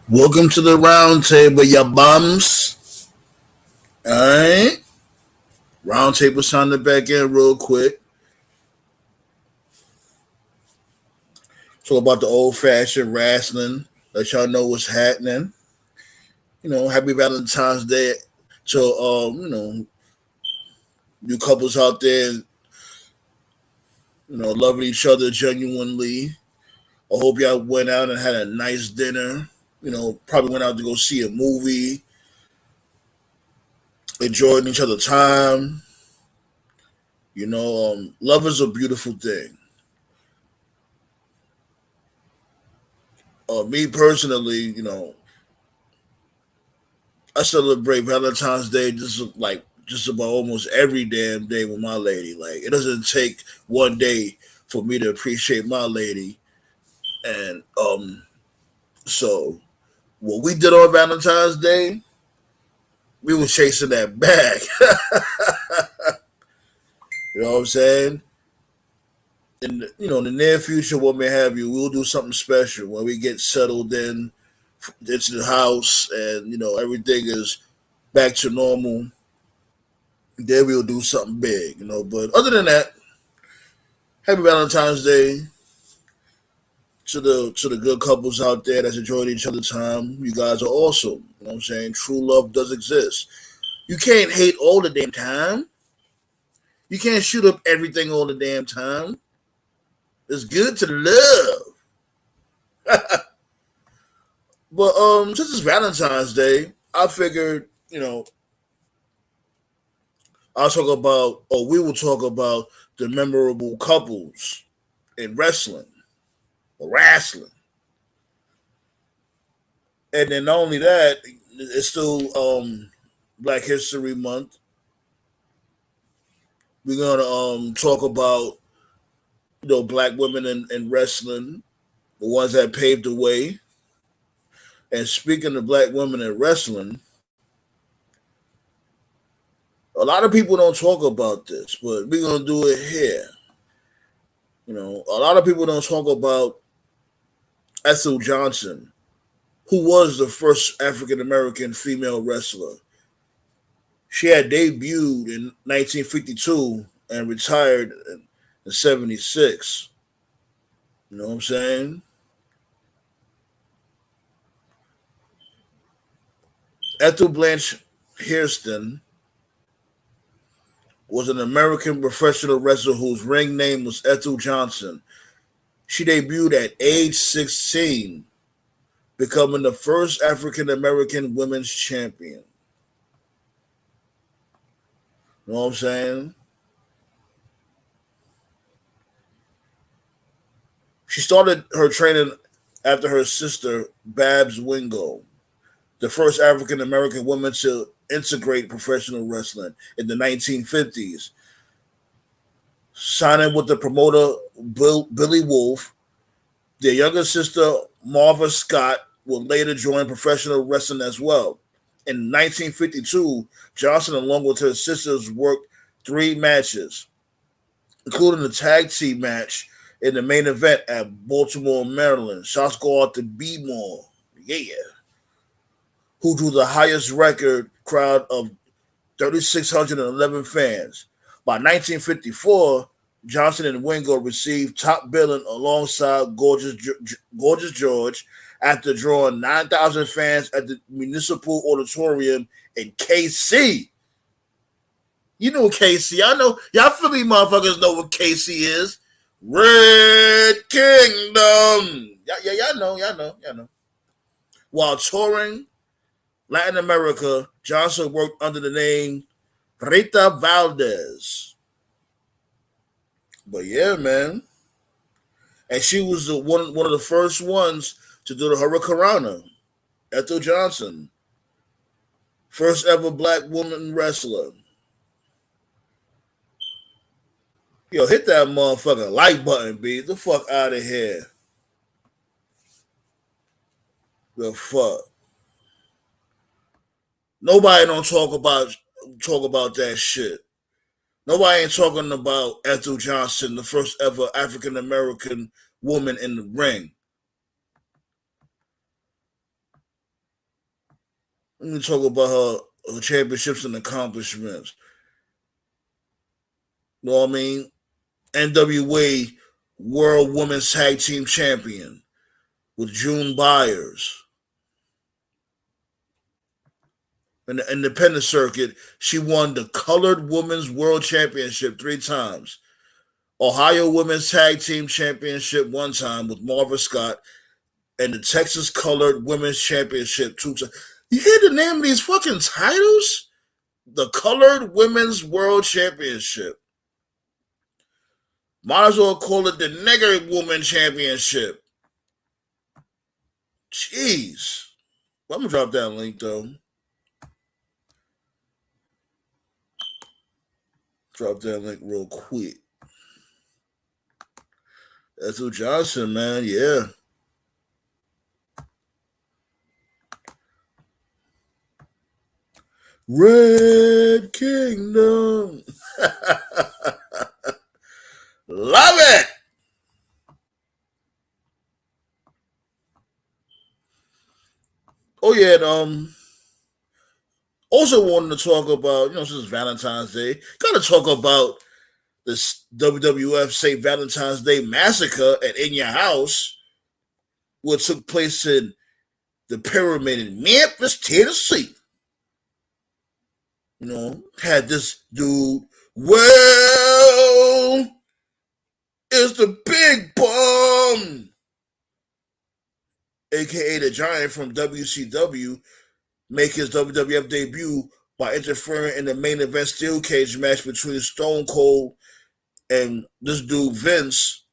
Welcome to the round table, ya bums. Alright. Round table sounding back in real quick. Talk about the old fashioned wrestling. Let y'all know what's happening. Happy Valentine's Day to you couples out there, loving each other genuinely. I hope y'all went out and had a nice dinner. Probably went out to go see a movie, enjoying each other time. Love is a beautiful thing. Me personally, I celebrate Valentine's Day just about almost every damn day with my lady. Like it doesn't take one day for me to appreciate my lady. And so what we did on Valentine's Day, we was chasing that bag. You know what I'm saying? In the near future, what may have you, we'll do something special when we get settled into the house and everything is back to normal. Then we'll do something big. But other than that, happy Valentine's Day to the good couples out there that's enjoying each other's time. You guys are awesome. You know what I'm saying? True love does exist. You can't hate all the damn time. You can't shoot up everything all the damn time. It's good to love. But since it's Valentine's Day, I figured, we will talk about the memorable couples in wrestling or wrestling. And then not only that, it's still Black History Month. We're gonna talk about black women in wrestling, the ones that paved the way. And speaking of black women in wrestling, a lot of people don't talk about this, but we're gonna do it here. A lot of people don't talk about Ethel Johnson, who was the first African American female wrestler. She had debuted in 1952 and retired in 76. You know what I'm saying? Ethel Blanche Hairston was an American professional wrestler whose ring name was Ethel Johnson. She debuted at age 16, becoming the first African American women's champion. You know what I'm saying? She started her training after her sister, Babs Wingo, the first African American woman to integrate professional wrestling in the 1950s, signing with the promoter Billy Wolf. Their younger sister, Marva Scott, would later join professional wrestling as well. In 1952, Johnson, along with her sisters, worked three matches, including a tag team match in the main event at Baltimore, Maryland. Shots go out to B More. Yeah. Who drew the highest record crowd of 3,611 fans. By 1954, Johnson and Wingo received top billing alongside Gorgeous George after drawing 9,000 fans at the Municipal Auditorium in KC. You know KC. I know y'all Philly motherfuckers know what KC is. Red Kingdom. Yeah, y'all know. While touring Latin America, Johnson worked under the name Rita Valdez. But yeah, man. And she was one of the first ones to do the Hurricanrana. Ethel Johnson. First ever black woman wrestler. Yo, hit that motherfucking like button, B. Get the fuck out of here. The fuck. Nobody don't talk about that shit. Nobody ain't talking about Ethel Johnson, the first ever African American woman in the ring. Let me talk about her championships and accomplishments. You know what I mean? NWA World Women's Tag Team Champion with June Byers. In the independent circuit, she won the Colored Women's World Championship 3 times. Ohio Women's Tag Team Championship 1 time with Marva Scott, and the Texas Colored Women's Championship 2 times. You hear the name of these fucking titles? The Colored Women's World Championship. Might as well call it the Nigger Woman Championship. Jeez. I'm gonna drop that link though. Drop that link real quick. That's who Johnson, man. Yeah. Red Kingdom. Love it. Oh yeah, and also wanted to talk about, since Valentine's Day, gotta talk about this WWF St. Valentine's Day Massacre at In Your House, what took place in the Pyramid in Memphis, Tennessee. Had this dude, well, it's the Big Bum, aka the Giant from WCW, make his WWF debut by interfering in the main event steel cage match between Stone Cold and this dude Vince.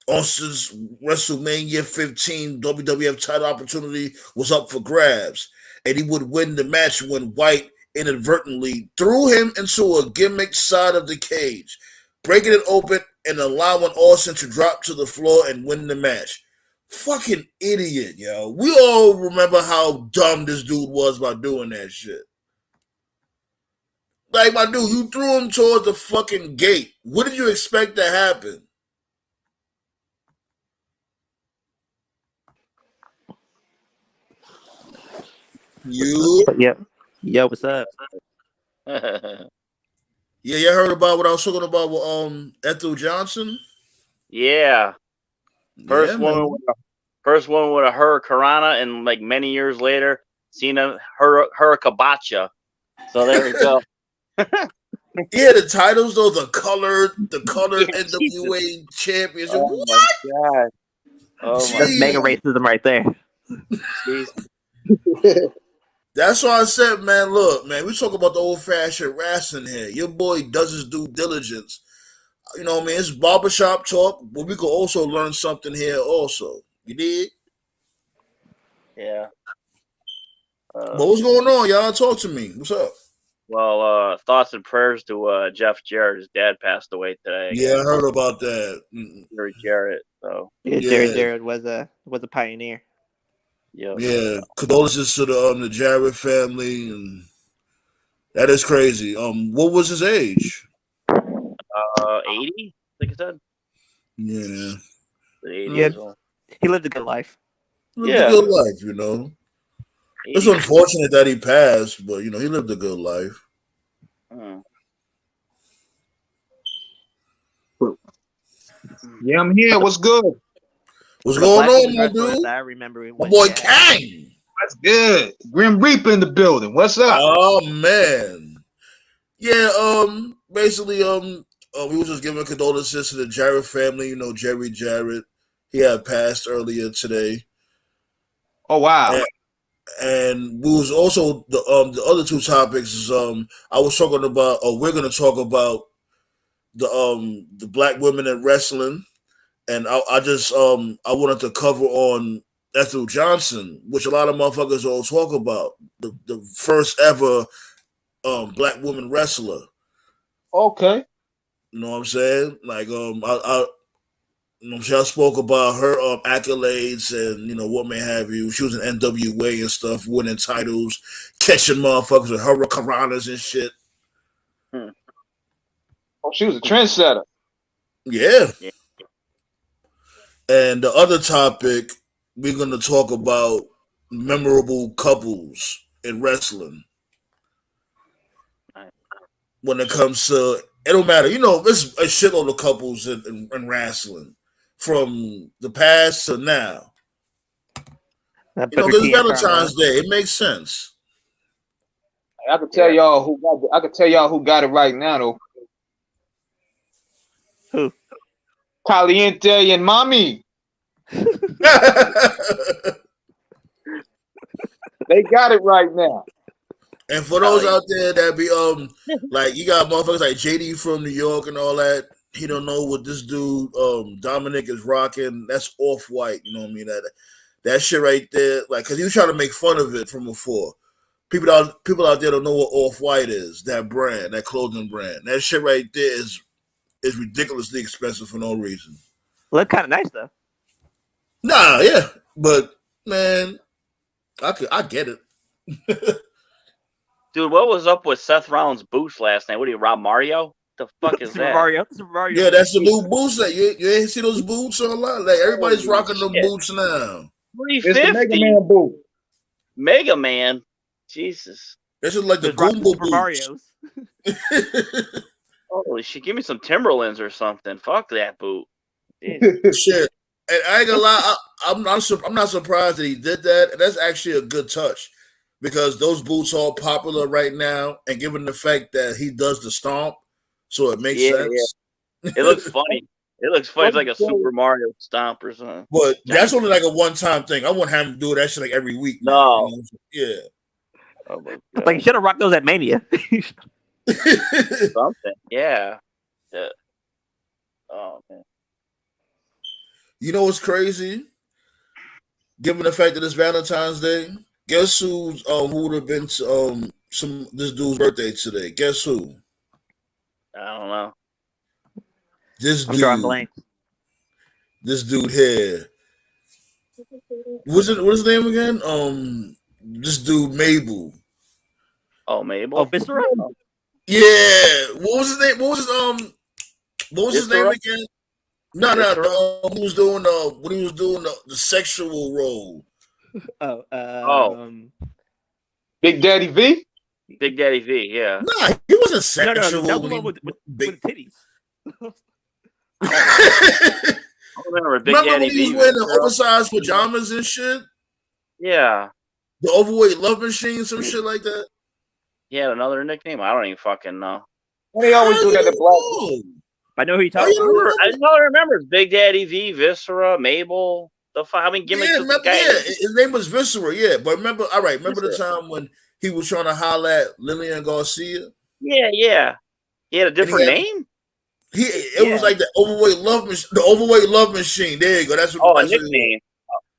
Austin's WrestleMania 15 WWF title opportunity was up for grabs, and he would win the match when White inadvertently threw him into a gimmick side of the cage, breaking it open and allowing Austin to drop to the floor and win the match. Fucking idiot, yo. We all remember how dumb this dude was by doing that shit. Like, my dude, you threw him towards the fucking gate. What did you expect to happen? You? Yep. Yo, what's up? Yeah, you heard about what I was talking about with Ethel Johnson? Yeah. First Yeah, woman man. with a, first woman with a hurricanrana, and like many years later, seen a hurricabacha. So there we go. Yeah, the titles though, the colored Yeah, Jesus. NWA championship. Oh What? my god. Oh my That's mega Jeez. racism right there. Jesus. That's why I said, man, look, man, we talk about the old fashioned wrestling here. Your boy does his due diligence. You know what I mean? It's barbershop talk, but we could also learn something here also. You did? Yeah. But what's going on, y'all? Talk to me. What's up? Well, thoughts and prayers to Jeff Jarrett. His dad passed away today Yeah, I again. heard about that. Jerry Jarrett. So Yeah, Yeah. Jared was a pioneer. yeah. Yeah. Condolences to the Jarrett family, and that is crazy. What was his age? 80. I think it said Yeah. 80 Yeah, years old. he lived a good life. Lived a Yeah. good life. It's 80. unfortunate that he passed, but he lived a good life. Hmm. Yeah, I'm here. What's good? What's The going Black on, Women my Wrestlers, dude? I remember My when boy Jack. Kang. That's good. Grim Reaper in the building. What's up? Oh man. Yeah, basically, we were just giving condolences to the Jarrett family, Jerry Jarrett. He had passed earlier today. Oh wow. And we was also the other two topics is I was talking about, or we're gonna talk about the black women in wrestling, and I just I wanted to cover on Ethel Johnson, which a lot of motherfuckers don't talk about, the first ever black woman wrestler. Okay. You know what I'm saying? Like I spoke about her accolades and what may have you. She was in NWA and stuff, winning titles, catching motherfuckers with hurricanranas and shit. Hmm. Oh, she was a trendsetter. Yeah. Yeah. And the other topic we're gonna talk about memorable couples in wrestling. When it comes to, it don't matter. There's a shitload of couples in wrestling from the past to now. Booker Because T and Valentine's Carmella. Day, it makes sense. I can tell y'all who got it. I can tell y'all who got it right now though. Who? Caliente and Mommy. They got it right now. And for those out there that be like, you got motherfuckers like JD from New York and all that. He don't know what this dude Dominic is rocking. That's Off-White. You know what I mean? That shit right there. Like, cause he was trying to make fun of it from before. People out there don't know what Off-White is. That brand, that clothing brand. That shit right there is ridiculously expensive for no reason. Look kind of nice though. Nah, yeah, but man, I get it. Dude, what was up with Seth Rollins' boots last night? What do you, Rob Mario? The fuck is Super that? Mario. Super Mario. Yeah, that's the new boots. That you ain't see those boots a lot. Like everybody's rocking them boots now. 350. It's the Mega Man boot. Mega Man. Jesus. That's just like the Just rocking Goomba Super boots. Marios. Holy shit! Give me some Timberlands or something. Fuck that boot. Shit, and I ain't gonna lie. I'm not surprised that he did that. And that's actually a good touch because those boots are popular right now, and given the fact that he does the stomp, so it makes sense. Yeah. It looks funny. It looks funny. It's like a Super Mario stomp or something. But that's only like a one-time thing. I wouldn't have him do that shit like every week. No. Yeah. Oh my God. Like, you should have rocked those at Mania. Something. Yeah. Oh man. You know what's crazy? Given the fact that it's Valentine's Day, guess who would have been this dude's birthday today? Guess who? I don't know. I'm drawing blank. This dude here. What's his name again? This dude Mabel. Oh, Mabel. Oh, Viscera. Yeah. What was his name? What was his name again? No. He was doing when he was doing the sexual role. Big Daddy V. Big Daddy V. Yeah. Nah, he wasn't sexual. No, that was the one with titties. I remember Big Remember Daddy when he was V. wearing the oversized pajamas and shit? Yeah. The overweight love machine, some shit like that. He had another nickname. I don't even fucking know. They always do that to black. I know who you're talking about. I remember Big Daddy V, Viscera, Mabel. I mean, gimmicks. His name was Viscera. Yeah, but remember the time when he was trying to holler at Lillian Garcia? Yeah. He had a different name. It was like the overweight love machine. There you go. That's what. A nickname.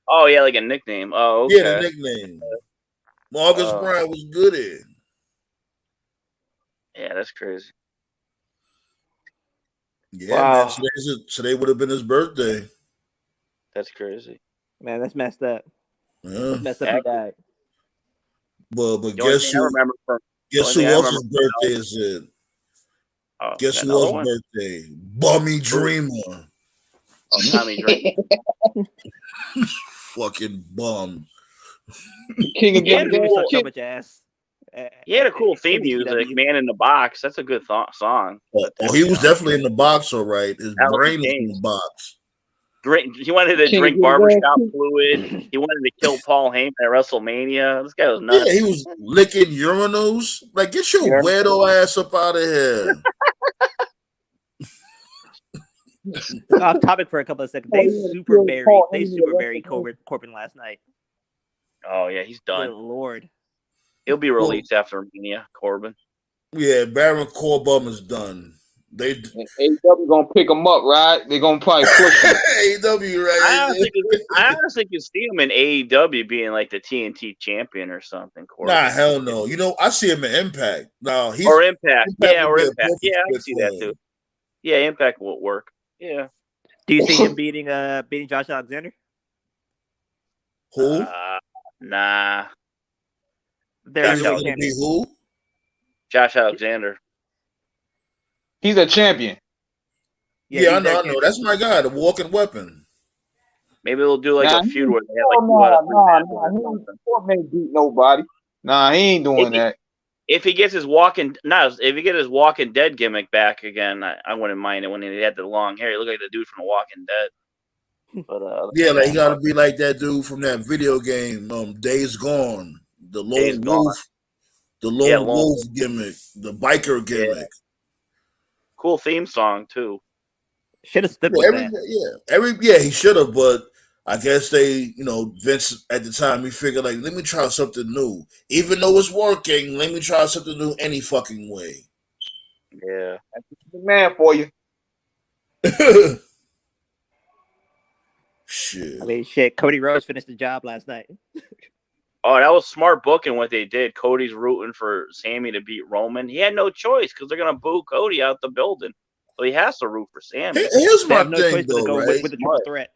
Oh yeah, like a nickname. Oh, okay. Yeah, the nickname. Marcus Brown was good in. Yeah, that's crazy. Yeah, man. Today would have been his birthday. That's crazy. Man, that's messed up. Yeah. That's messed up. He died. But guess who? Guess who else's birthday is it? Guess who else's birthday? Bummy Dreamer. Oh, Tommy Dreamer. Fucking bum. King of so much ass. He had a cool theme music, "Man in the Box." That's a good song. He was definitely in the box, all right. His brain was in the box. He wanted to drink barbershop fluid. He wanted to kill Paul Heyman at WrestleMania. This guy was nuts. Yeah, he was licking urinals. Like, get your weirdo ass up out of here. Off topic for a couple of seconds. They super buried Corbin last night. Oh yeah, he's done. Good Lord. He'll be released after Mania, Corbin. Yeah, Baron Corbin is done. AEW gonna pick him up, right? They're gonna probably push him. AEW, right? I honestly can see him in AEW being like the TNT champion or something. Corbin. Nah, hell no. I see him in Impact. No, or Impact. Yeah, I can see that too. Yeah, Impact will work. Yeah. Do you see him beating Josh Alexander? Who? Nah. Josh Alexander. Who? Josh Alexander. He's a champion. Yeah, I know. That's my guy, the walking weapon. Maybe they'll do like Nah, a feud where they have oh, like 2 out of 3 matches nah. or He something. Court may beat nobody. Nah, he ain't doing that. If he gets his Walking Dead gimmick back again, I wouldn't mind it when he had the long hair. He looked like the dude from The Walking Dead. But Yeah, like he gotta be like that dude from that video game, Days Gone, the Days lone Gone. wolf, the lone wolf gimmick, the biker gimmick. Yeah. Cool theme song too. Should have stuck with that. He should have, but I guess they, Vince at the time he figured like, let me try something new, even though it's working. Let me try something new any fucking way. Yeah, that's the man for you. Shit. I mean, shit. Cody Rhodes finished the job last night. Oh, that was smart booking what they did. Cody's rooting for Sammy to beat Roman. He had no choice because they're gonna boo Cody out the building, so he has to root for Sammy. Here's my no thing, choice though, to go right? with the triple threat.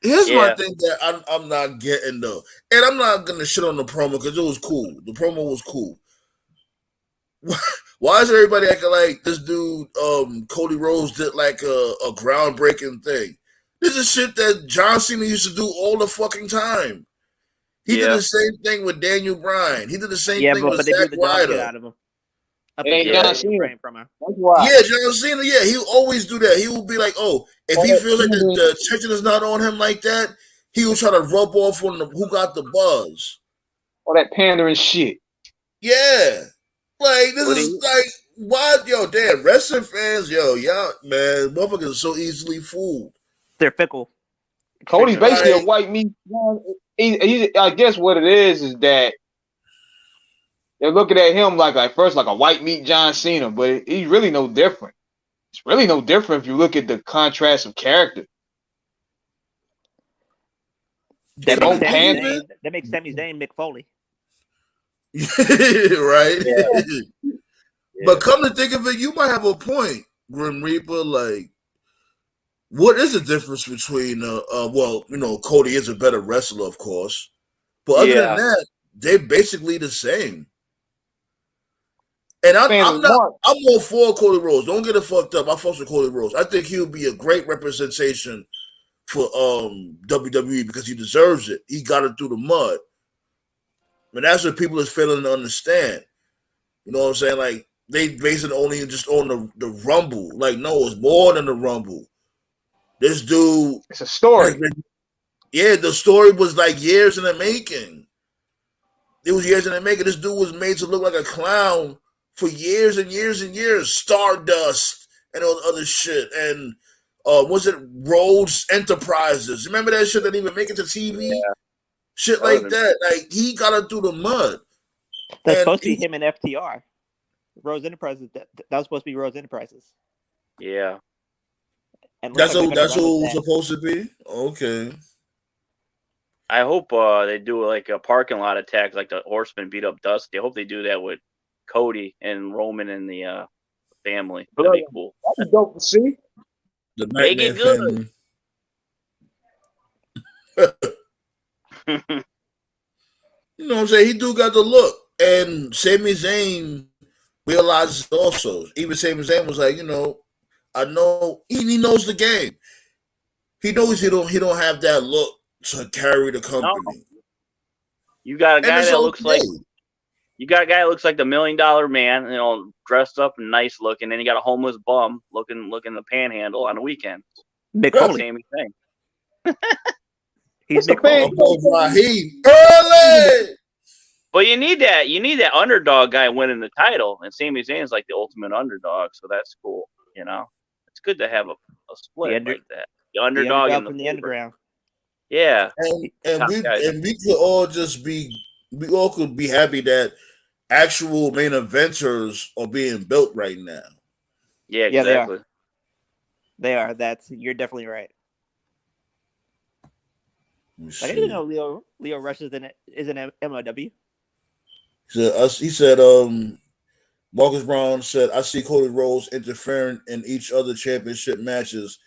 Here's my thing that I'm not getting though, and I'm not gonna shit on the promo because it was cool. The promo was cool. Why is everybody acting like this dude, Cody Rhodes, did like a groundbreaking thing? This is shit that John Cena used to do all the fucking time. He did the same thing with Daniel Bryan. He did the same thing with they Zack beat the dog shit Ryder. out of him. John Cena. Yeah, John Cena. Yeah, he always do that. He will be like, "Oh, if he feels like the attention is not on him like that, he will try to rub off on who got the buzz." All that pandering shit. Yeah, like this is like what, yo, damn, wrestling fans, y'all, man, motherfuckers are so easily fooled. They're fickle. Cody's basically a white meat. I guess what it is that they're looking at him like first like a white meat John Cena, but he's really no different. It's really no different if you look at the contrast of character. That makes Sami Zayn Mick Foley. Right? Yeah. But come to think of it, you might have a point, Grim Reaper. Like, what is the difference between Cody is a better wrestler, of course, but other than that, they're basically the same. And I'm all for Cody Rhodes. Don't get it fucked up. I fuck with Cody Rhodes. I think he'll be a great representation for WWE because he deserves it. He got it through the mud. And that's what people is failing to understand. You know what I'm saying? Like, they base it only just on the Rumble. Like, no, it's more than the Rumble. This dude, it's a story. The story was like years in the making. It was years in the making. This dude was made to look like a clown for years and years and years. Stardust and all the other shit. And was it Rhodes Enterprises? Remember that shit that didn't even make it to TV? Yeah. Shit like that. Like, he got it through the mud. That's supposed to be him and FTR. Rhodes Enterprises. That was supposed to be Rhodes Enterprises. Yeah. And that's who was supposed to be? Okay. I hope they do like a parking lot attack like the Horsemen beat up Dusty. I hope they do that with Cody and Roman and the family. That'd be cool. That'd be dope to see. The Nightmare family. You know what I'm saying? He do got the look. And Sami Zayn realizes also. Even Sami Zayn was like, I know he knows the game. He knows he don't have that look to carry the company. No. You got a guy that looks like the $1 Million Man, dressed up and nice looking, and you got a homeless bum looking the panhandle on the weekend. Mick Foley. Same thing. He's Mick Foley. Early. But you need that underdog guy winning the title, and Sami Zayn's like the ultimate underdog, so that's cool. It's good to have a split like that. The underdog and from the underground. Yeah, and we could all could be happy that actual main eventers are being built right now. Yeah, exactly. They are. You're definitely right. I didn't know Leo Rush is an MLW. He said, Marcus Brown said, I see Cody Rhodes interfering in each other championship matches,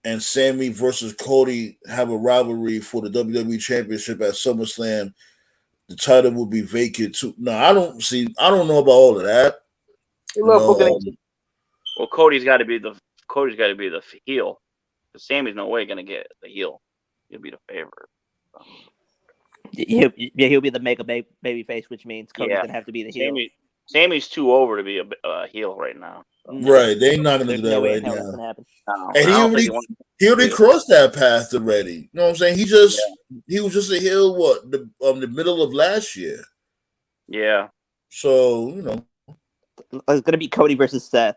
and Sammy versus Cody have a rivalry for the WWE Championship at SummerSlam. The title will be vacant too. No, I don't know about all of that. Well, Cody's got to be the heel. Sammy's no way going to get the heel. He'll be the favorite. He'll be the mega baby face, which means Cody's gonna have to be the heel. Sammy's too over to be a heel right now. So. Right, they're not gonna do that right now. That's gonna happen. No, and he already crossed that path already. You know what I'm saying? He was just a heel. What the middle of last year. Yeah. So it's gonna be Cody versus Seth,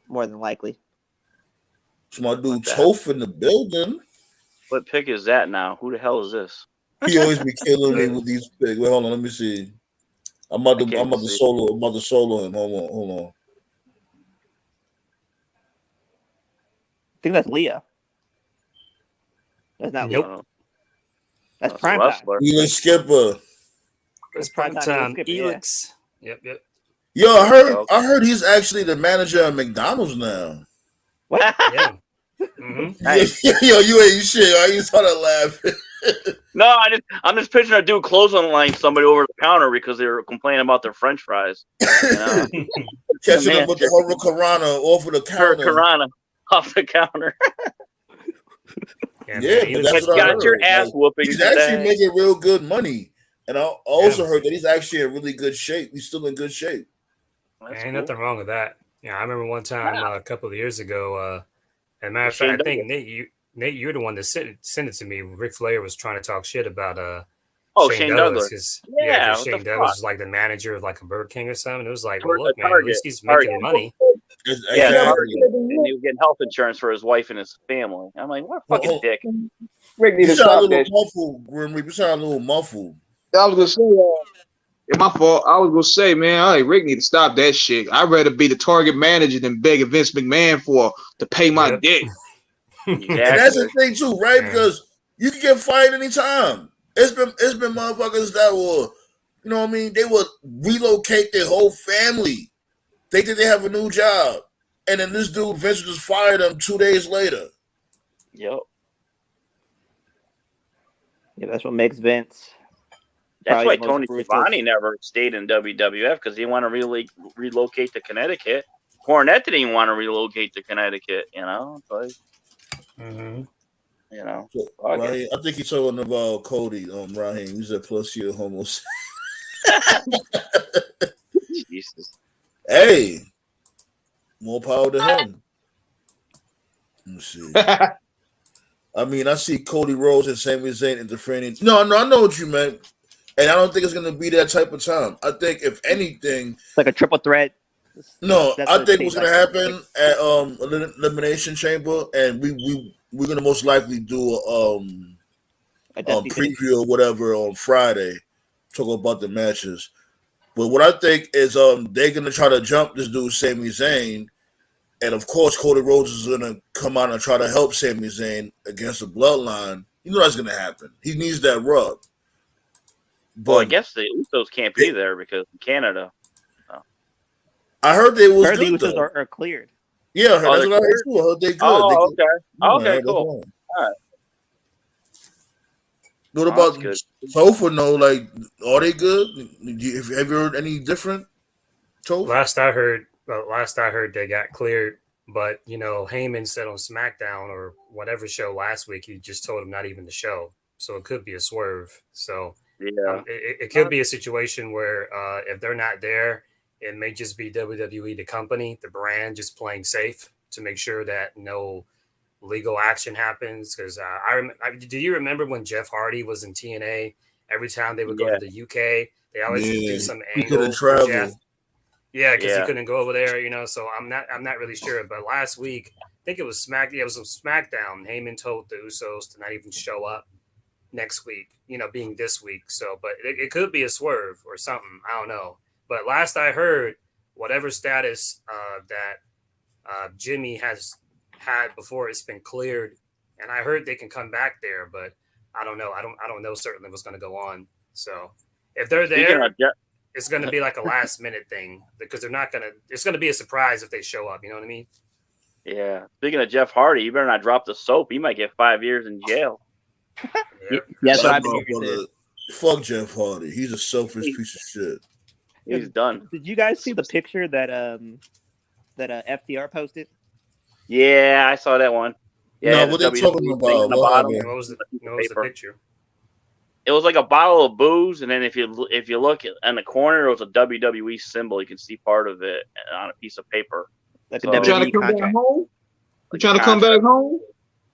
more than likely. It's my dude Toph in the building. What pick is that now? Who the hell is this? He always be killing me with these picks. Wait, hold on, let me see. I'm about to solo him. Hold on. I think that's Leah. That's not Nope. Leah. That's prime time. Elix Skipper. It's prime time. Elix. Yeah. Yep. Yo, I heard he's actually the manager at McDonald's now. What? Yeah. Mm-hmm. Yo, you ain't shit. I ain't started laughing. No, I'm just picturing a dude clothesline somebody over the counter because they were complaining about their French fries. Catching up with the Hurricanrana off of the counter. Hurricanrana off the counter. Yeah, but that's what I heard. Your ass whooping. He's actually making real good money, and I also heard that he's actually in really good shape. He's still in good shape. Ain't nothing wrong with that. Yeah, I remember one time a couple of years ago. As a matter of fact, I think Nate, you're the one that sent it to me. Ric Flair was trying to talk shit about Shane Douglas. Because Shane Douglas was like the manager of like a Burger King or something. It was like, well, look, man, at least he's making money. Yeah, and he was getting health insurance for his wife and his family. I'm like, what a fucking dick. Rick need to stop that. You sound a little muffled. I was gonna say, it's my fault. I was gonna say, man, Rick need to stop that shit. I'd rather be the target manager than begging Vince McMahon to pay my dick. Exactly. And that's the thing too, right? Because you can get fired anytime. It's been motherfuckers that will, you know what I mean? They will relocate their whole family. They think they have a new job, and then this dude Vince just fired them 2 days later. Yep. Yeah, that's what makes Vince. That's why Tony Schiavone never stayed in WWF because he wanted to really relocate to Connecticut. Cornette didn't even want to relocate to Connecticut, you know. But, mm-hmm. You know, so, I think he's talking about Cody. Raheem, he's a plus year homos. Jesus. Hey, more power to him. Let me see. I mean, I see Cody Rhodes and Sami Zayn interfering. No, I know what you meant. And I don't think it's going to be that type of time. I think, if anything, it's like a triple threat. No, I think what's going to happen at Elimination Chamber, and we're going to most likely do a preview or whatever on Friday, talk about the matches. But what I think is they're going to try to jump this dude Sami Zayn, and of course Cody Rhodes is going to come out and try to help Sami Zayn against the Bloodline. You know that's going to happen. He needs that rub. But I guess the Usos can't be there because in Canada. I heard they was good, the Usos are cleared. Yeah, that's what I heard too. I heard they good. Okay, cool. All right. What about Toph? No, like, are they good? Have you heard any different? Toph? Last I heard, they got cleared. But Heyman said on SmackDown or whatever show last week, he just told him not even to show. So it could be a swerve. So it could be a situation where if they're not there, it may just be WWE, the company, the brand, just playing safe to make sure that no legal action happens. Because do you remember when Jeff Hardy was in TNA? Every time they would go to the UK, they always do some angle for Jeff. Yeah, because he couldn't go over there, So I'm not really sure. But last week, I think it was it was on SmackDown. Heyman told the Usos to not even show up next week, being this week. So, but it could be a swerve or something. I don't know. But last I heard, whatever status that Jimmy has had before it's been cleared, and I heard they can come back there, but I don't know. I don't know certainly what's going to go on. So if they're there, it's going to be like a last minute thing because they're not going to. It's going to be a surprise if they show up. You know what I mean? Yeah. Speaking of Jeff Hardy, you better not drop the soap. He might get 5 years in jail. That's what I've been hearing. Fuck Jeff Hardy. He's a selfish piece of shit. He's done. Did you guys see the picture that FTR posted? Yeah, I saw that one. Yeah, no, what they talking about? What happened? What was the picture? It was like a bottle of booze, and then if you look in the corner, it was a WWE symbol. You can see part of it on a piece of paper. Like So, a WWE come contract. back home? You trying to come back home?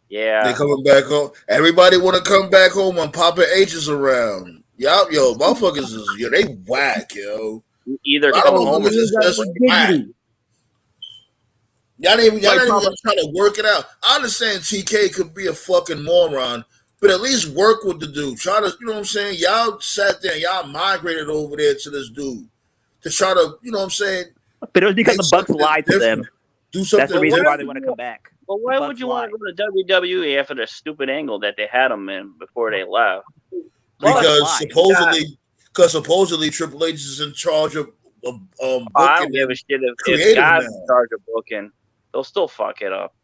Yeah. They coming back home. Everybody want to come back home when Papa H is around. Yo, motherfuckers is they whack, yo. Either I come don't know home or that's whack. Y'all not even trying to work it out. I understand TK could be a fucking moron, but at least work with the dude. Try to, you know what I'm saying? Y'all sat there, y'all migrated over there to this dude to try to, you know what I'm saying? But it was because the Bucks lied to them. Do something. That's the reason why they want to come back. But why would you want to go to WWE after the stupid angle that they had them in before they left? Because supposedly Triple H is in charge of booking. I don't give a shit if God's in charge of booking. They'll still fuck it up.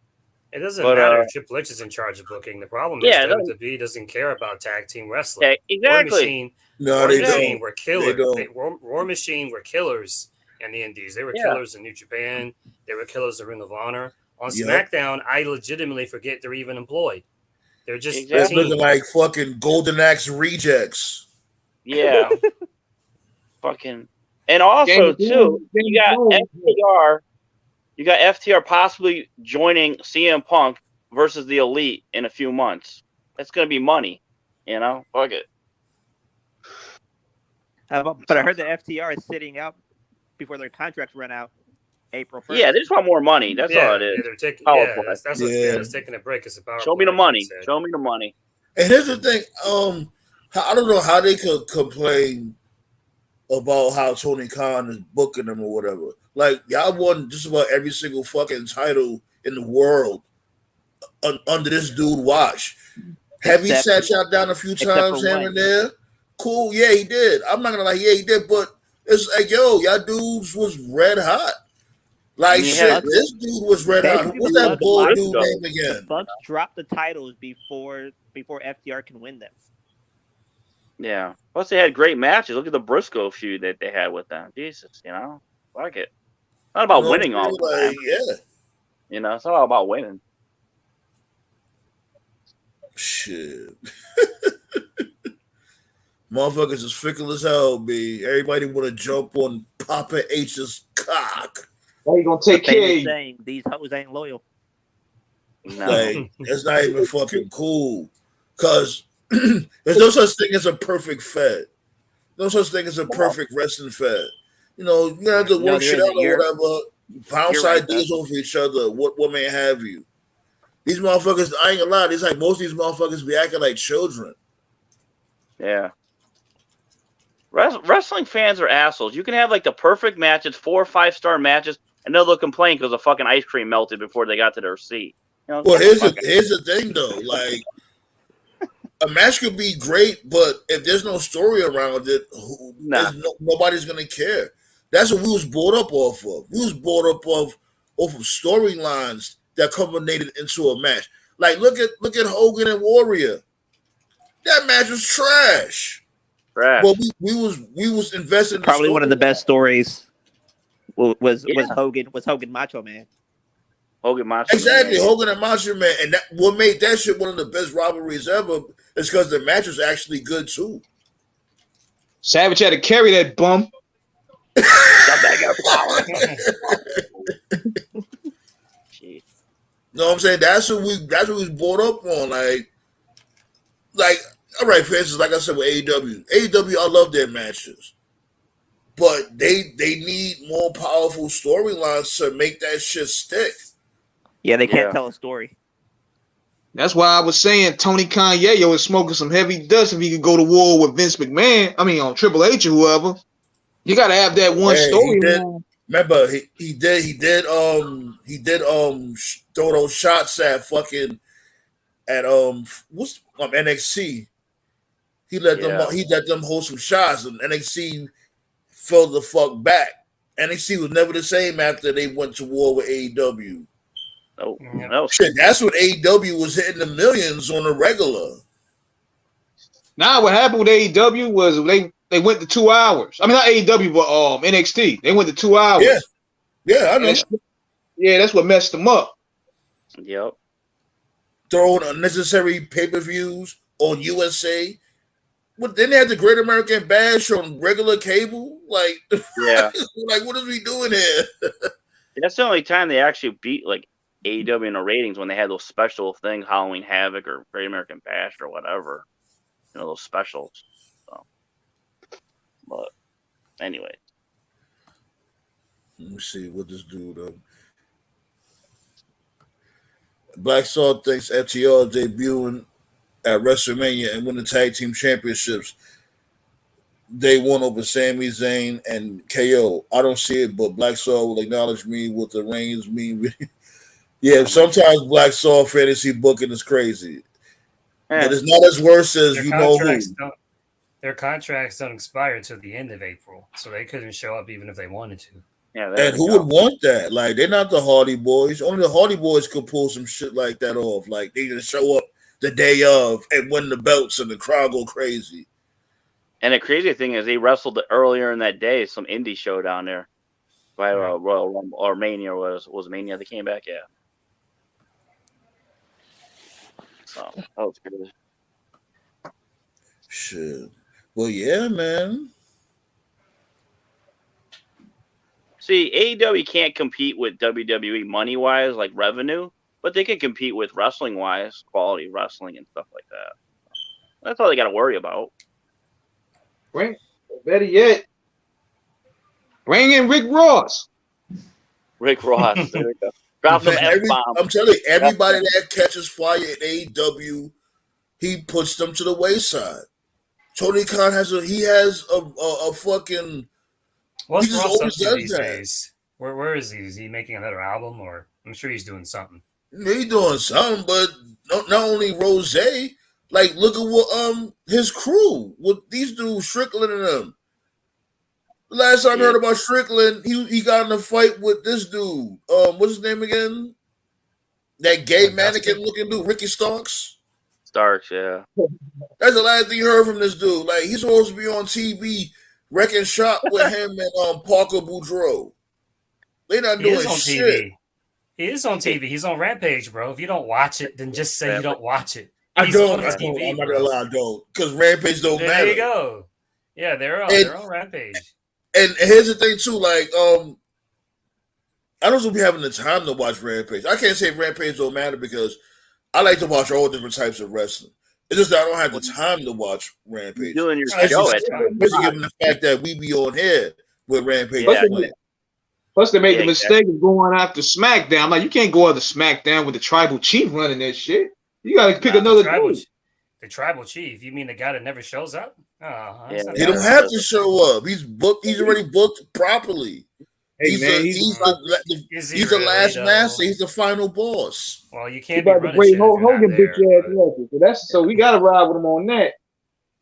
It doesn't matter if Triple H is in charge of booking. The problem is WWE doesn't care about tag team wrestling. Yeah, exactly. War Machine were killers. War Machine were killers in the Indies. They were killers in New Japan. They were killers in Ring of Honor. On SmackDown, I legitimately forget they're even employed. They're just looking like fucking Golden Axe rejects. Yeah. Fucking. And also, too, you got FTR. You got FTR possibly joining CM Punk versus the Elite in a few months. That's going to be money. You know? Fuck it. But I heard that FTR is sitting out before their contracts run out April 1st. Yeah, they just want more money. That's all it is. Yeah, they're taking, that's what it's taking a break. It's about show me the money. Show me the money. And here's the thing. I don't know how they could complain about how Tony Khan is booking them or whatever. Like, y'all won just about every single fucking title in the world under this dude watch. Have he sat y'all down a few times here and there? Cool, yeah, he did. I'm not gonna lie, yeah, he did, but it's like, yo, y'all dudes was red hot. Like, shit, this dude was red hot. What's that bull dude name again? The Bucks dropped the titles before FTR can win them. Yeah. Plus, they had great matches. Look at the Briscoe feud that they had with them. Jesus, you know, like it. Not about winning all the time. Yeah. You know, it's not all about winning. Shit. Motherfuckers is fickle as hell, B. Everybody want to jump on Papa H's cock. How you gonna take care of you? These hoes ain't loyal. No. Like, it's not even fucking cool. Because there's no such thing as a perfect fed. No such thing as a perfect wrestling fed. You know, you have to work shit out or whatever. Bounce ideas off each other. What may have you. These motherfuckers, I ain't gonna lie, these like most of these motherfuckers be acting like children. Yeah. Wrestling fans are assholes. You can have like the perfect matches, 4 or 5 star matches, and they'll complain because the fucking ice cream melted before they got to their seat. You know, well, here's the thing though. Like, a match could be great, but if there's no story around it, nobody's gonna care. That's what we was brought up off of. We was brought up off of storylines that culminated into a match. Like, look at Hogan and Warrior. That match was trash. Well, we was invested in probably one of the best stories was Hogan Macho Man. Hogan Macho exactly Man. Hogan and Macho Man, and that what made that shit one of the best rivalries ever is because the match was actually good too. Savage had to carry that bum. No, I'm saying that's what we was brought up on. Like all right, for instance, like I said with AEW, I love their matches, but they need more powerful storylines to make that shit stick. Yeah, they can't tell a story. That's why I was saying Tony Khan is smoking some heavy dust if he could go to war with Vince McMahon. I mean, on Triple H or whoever. You got to have that one story. Remember, he did throw those shots at fucking at NXT. He let them hold some shots, and NXT fell the fuck back. NXT was never the same after they went to war with AEW. No. Shit, that's what AEW was hitting the millions on a regular. Now what happened with AEW was they went to 2 hours. I mean, not AEW, but NXT. They went to 2 hours. Yeah, I know. Yeah, that's what messed them up. Yep. throwing unnecessary pay-per-views on USA. But then they had the Great American Bash on regular cable. Like, Yeah. like what is we doing here? That's the only time they actually beat like AEW in the ratings, when they had those special things, Halloween Havoc or Great American Bash or whatever. You know, those specials. So, but anyway. Let me see what this dude. Black Star thinks FTR debuting at WrestleMania and win the tag team championships. They won over Sami Zayn and KO. I don't see it, but Black Star will acknowledge me what the reigns mean. Yeah, sometimes Black Star fantasy booking is crazy, but it's not as worse as their you know who. Their contracts don't expire until the end of April, so they couldn't show up even if they wanted to. Yeah, And who would want that? Like, they're not the Hardy Boys. Only the Hardy Boys could pull some shit like that off. Like, they just show up the day of and win the belts, and the crowd go crazy. And the crazy thing is, they wrestled earlier in that day, some indie show down there by Royal Rumble or Mania. Was Mania they came back? Yeah. So that was good. Shit. Well, yeah, man. See, AEW can't compete with WWE money-wise, like revenue, but they can compete with wrestling-wise, quality wrestling and stuff like that. That's all they got to worry about. Right. Better yet, bring in Rick Ross. Rick Ross. There we go. Drop some F-bombs. I'm telling you, everybody that catches fire in AEW, he puts them to the wayside. Tony Khan has a fucking. What's Ross up to these days? Where is he? Is he making another album, or I'm sure he's doing something? He's doing something, but not only Rose. Like, look at what his crew with these dudes, Strickland and them. The last time I heard about Strickland, he got in a fight with this dude. What's his name again? That gay mannequin looking dude, Ricky Starks. Starks, yeah. That's the last thing you heard from this dude. Like, he's supposed to be on TV wrecking shop with him and Parker Boudreaux. They not doing shit. TV. He is on TV. He's on Rampage, bro. If you don't watch it, then just say you don't watch it. I'm not gonna lie, though, because Rampage don't matter. There you go. Yeah, they're on Rampage. And here's the thing too, like, I don't be having the time to watch Rampage. I can't say Rampage don't matter because I like to watch all different types of wrestling. It's just that I don't have the time to watch Rampage. Doing your show, especially given the fact that we be on here with Rampage. Plus, they make the mistake of going after SmackDown. Like, you can't go after SmackDown with the Tribal Chief running that shit. You got to pick another dude. The Tribal Chief? You mean the guy that never shows up? Oh, he don't have to show up. He's booked. He's already booked properly. Hey, he's he's the last master. He's the final boss. Well, you can't be running shit Hogan bitch ass. So we got to ride with him on that.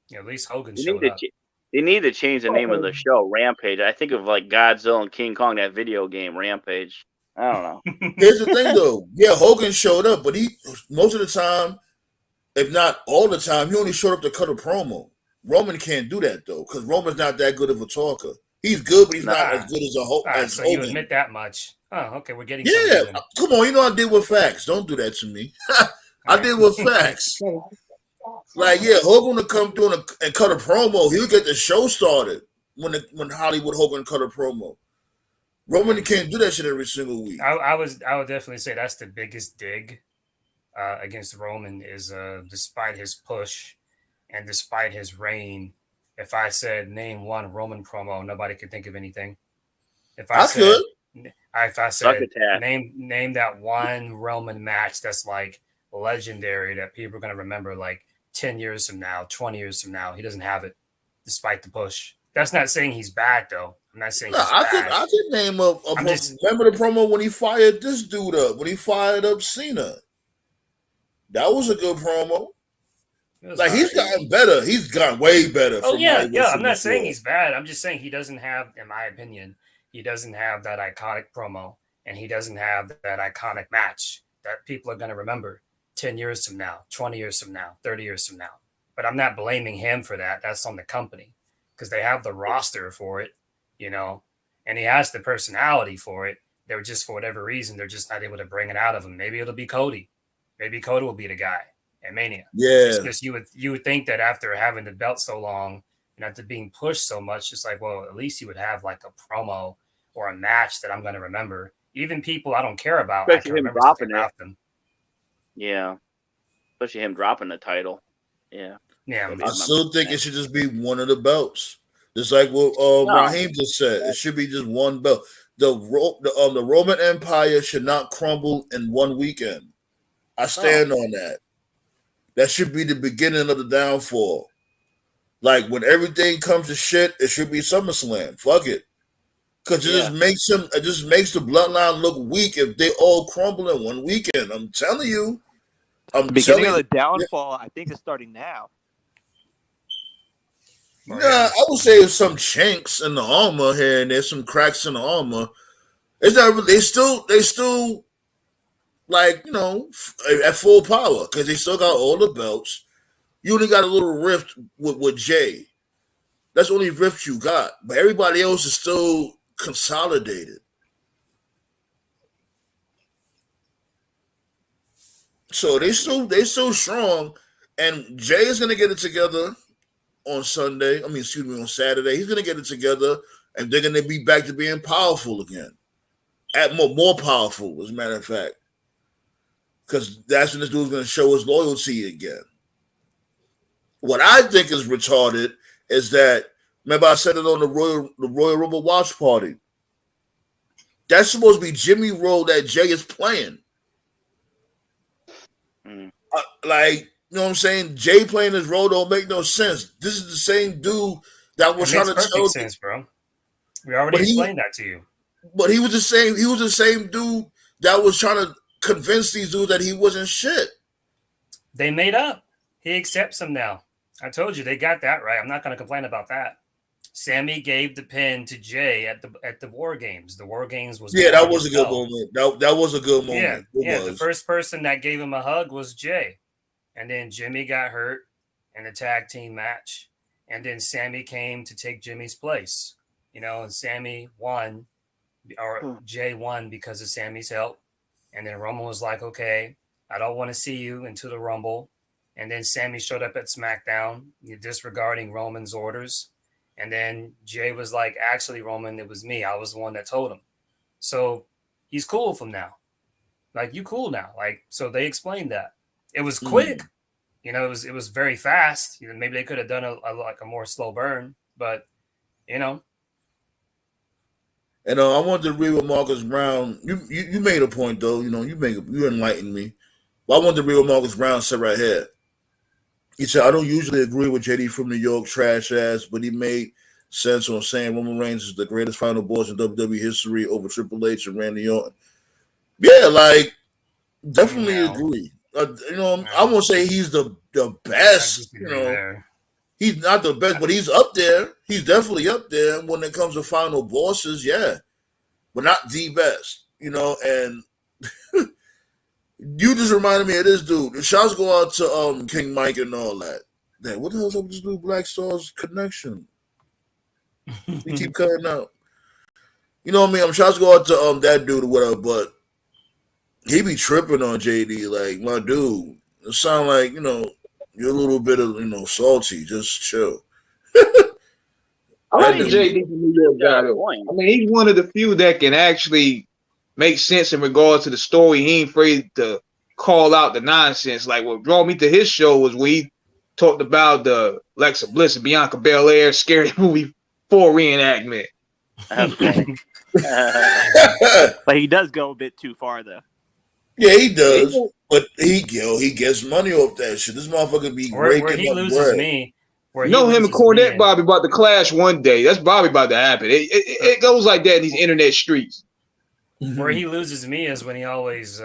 Yeah, at least Hogan showed up. They need to change the name of the show, Rampage. I think of like Godzilla and King Kong, that video game, Rampage. I don't know. Here's the thing, though. Yeah, Hogan showed up, but he most of the time, if not all the time, he only showed up to cut a promo. Roman can't do that though, because Roman's not that good of a talker. He's good, but he's not as good as as so Hogan. You admit that much? Oh, okay, we're getting. Yeah, come on, you know I deal with facts. Don't do that to me. I deal with facts. Like, yeah, Hogan would come through and cut a promo. He'll get the show started when Hollywood Hogan cut a promo. Roman can't do that shit every single week. I would definitely say that's the biggest dig against Roman is despite his push and despite his reign. If I said name one Roman promo, nobody could think of anything. If I said name that one Roman match that's like legendary that people are going to remember like 10 years from now, 20 years from now, he doesn't have it despite the push. That's not saying he's bad though. I'm not saying he's bad. I could name remember the promo when he fired this dude up, when he fired up Cena. That was a good promo. Like, he's gotten better. He's gotten way better. Oh, yeah. I'm not saying he's bad. I'm just saying he doesn't have, in my opinion, he doesn't have that iconic promo, and he doesn't have that iconic match that people are going to remember 10 years from now, 20 years from now, 30 years from now. But I'm not blaming him for that. That's on the company because they have the roster for it, and he has the personality for it. They're just, for whatever reason, they're just not able to bring it out of him. Maybe it'll be Cody. maybe Coda will be the guy at Mania. Yeah. Just because you would think that after having the belt so long and after being pushed so much, it's like, well, at least he would have like a promo or a match that I'm going to remember. Even people I don't care about, Especially I can him remember dropping something about them. Yeah. Especially him dropping the title. Yeah. Yeah. I still think it should just be one of the belts. Just like what Raheem just said. It should be just one belt. The Roman Empire should not crumble in one weekend. I stand on that. That should be the beginning of the downfall. Like when everything comes to shit, it should be SummerSlam. Fuck it. Because it just makes the bloodline look weak if they all crumble in one weekend. I'm telling you. The beginning of the downfall, I think, is starting now. Nah, I would say there's some chinks in the armor here and there's some cracks in the armor. It's not really, they still like, you know, at full power because they still got all the belts. You only got a little rift with Jay. That's the only rift you got. But everybody else is still consolidated. So they still strong. And Jay is gonna get it together on Sunday. On Saturday. He's gonna get it together and they're gonna be back to being powerful again. At more powerful, as a matter of fact. Because that's when this dude's gonna show his loyalty again. What I think is retarded is that, remember I said it on the Royal Rumble watch party. That's supposed to be Jimmy role that Jay is playing. Like, you know what I'm saying? Jay playing his role don't make no sense. This is the same dude that was trying to tell sense, bro. We already explained that to you. But he was the same dude that was trying to convince these dudes that he wasn't shit. They made up. He accepts them now. I told you they got that right. I'm not going to complain about that. Sammy gave the pin to Jay at the War Games. The War Games was that was a good moment. That was a good moment. Yeah. The first person that gave him a hug was Jay, and then Jimmy got hurt in the tag team match, and then Sammy came to take Jimmy's place. You know, and Sammy won, or Jay won because of Sammy's help, and then Roman was like, "Okay, I don't want to see you into the Rumble." And then Sammy showed up at SmackDown, disregarding Roman's orders. And then Jay was like, actually, Roman, it was me. I was the one that told him. So he's cool from now. Like, you cool now. Like, so they explained that. It was quick. You know, it was very fast. You know, maybe they could have done a more slow burn, but, you know. And I wanted to agree with Marcus Brown. You made a point, though. You know, you enlightened me. But I wanted to agree with Marcus Brown said right here. He said, I don't usually agree with JD from New York, trash ass, but he made sense on saying Roman Reigns is the greatest final boss in WWE history over Triple H and Randy Orton. Yeah, like, definitely agree. You know, I won't say he's the best. You know, he's not the best, but he's up there. He's definitely up there when it comes to final bosses, yeah. But not the best, you know, and you just reminded me of this dude. The shots go out to King Mike and all that. Damn, what the hell's up with this dude Black Star's connection? He keep cutting out. You know what I mean? I'm shots go out to that dude or whatever, but he be tripping on JD. Like, my dude, it sound like, you know, you're a little bit of, you know, salty. Just chill. I like the JD from New York guy. I mean, he's one of the few that can actually make sense in regards to the story. He ain't afraid to call out the nonsense. Like what brought me to his show was when he talked about the Alexa Bliss and Bianca Belair Scary Movie 4 reenactment. Okay. But he does go a bit too far, though. Yeah, he does. But he gets money off that shit. This motherfucker be where he loses me. You know him and Cornette Bobby about to clash one day. That's Bobby about to happen. It goes like that in these internet streets. Where he loses me is when he always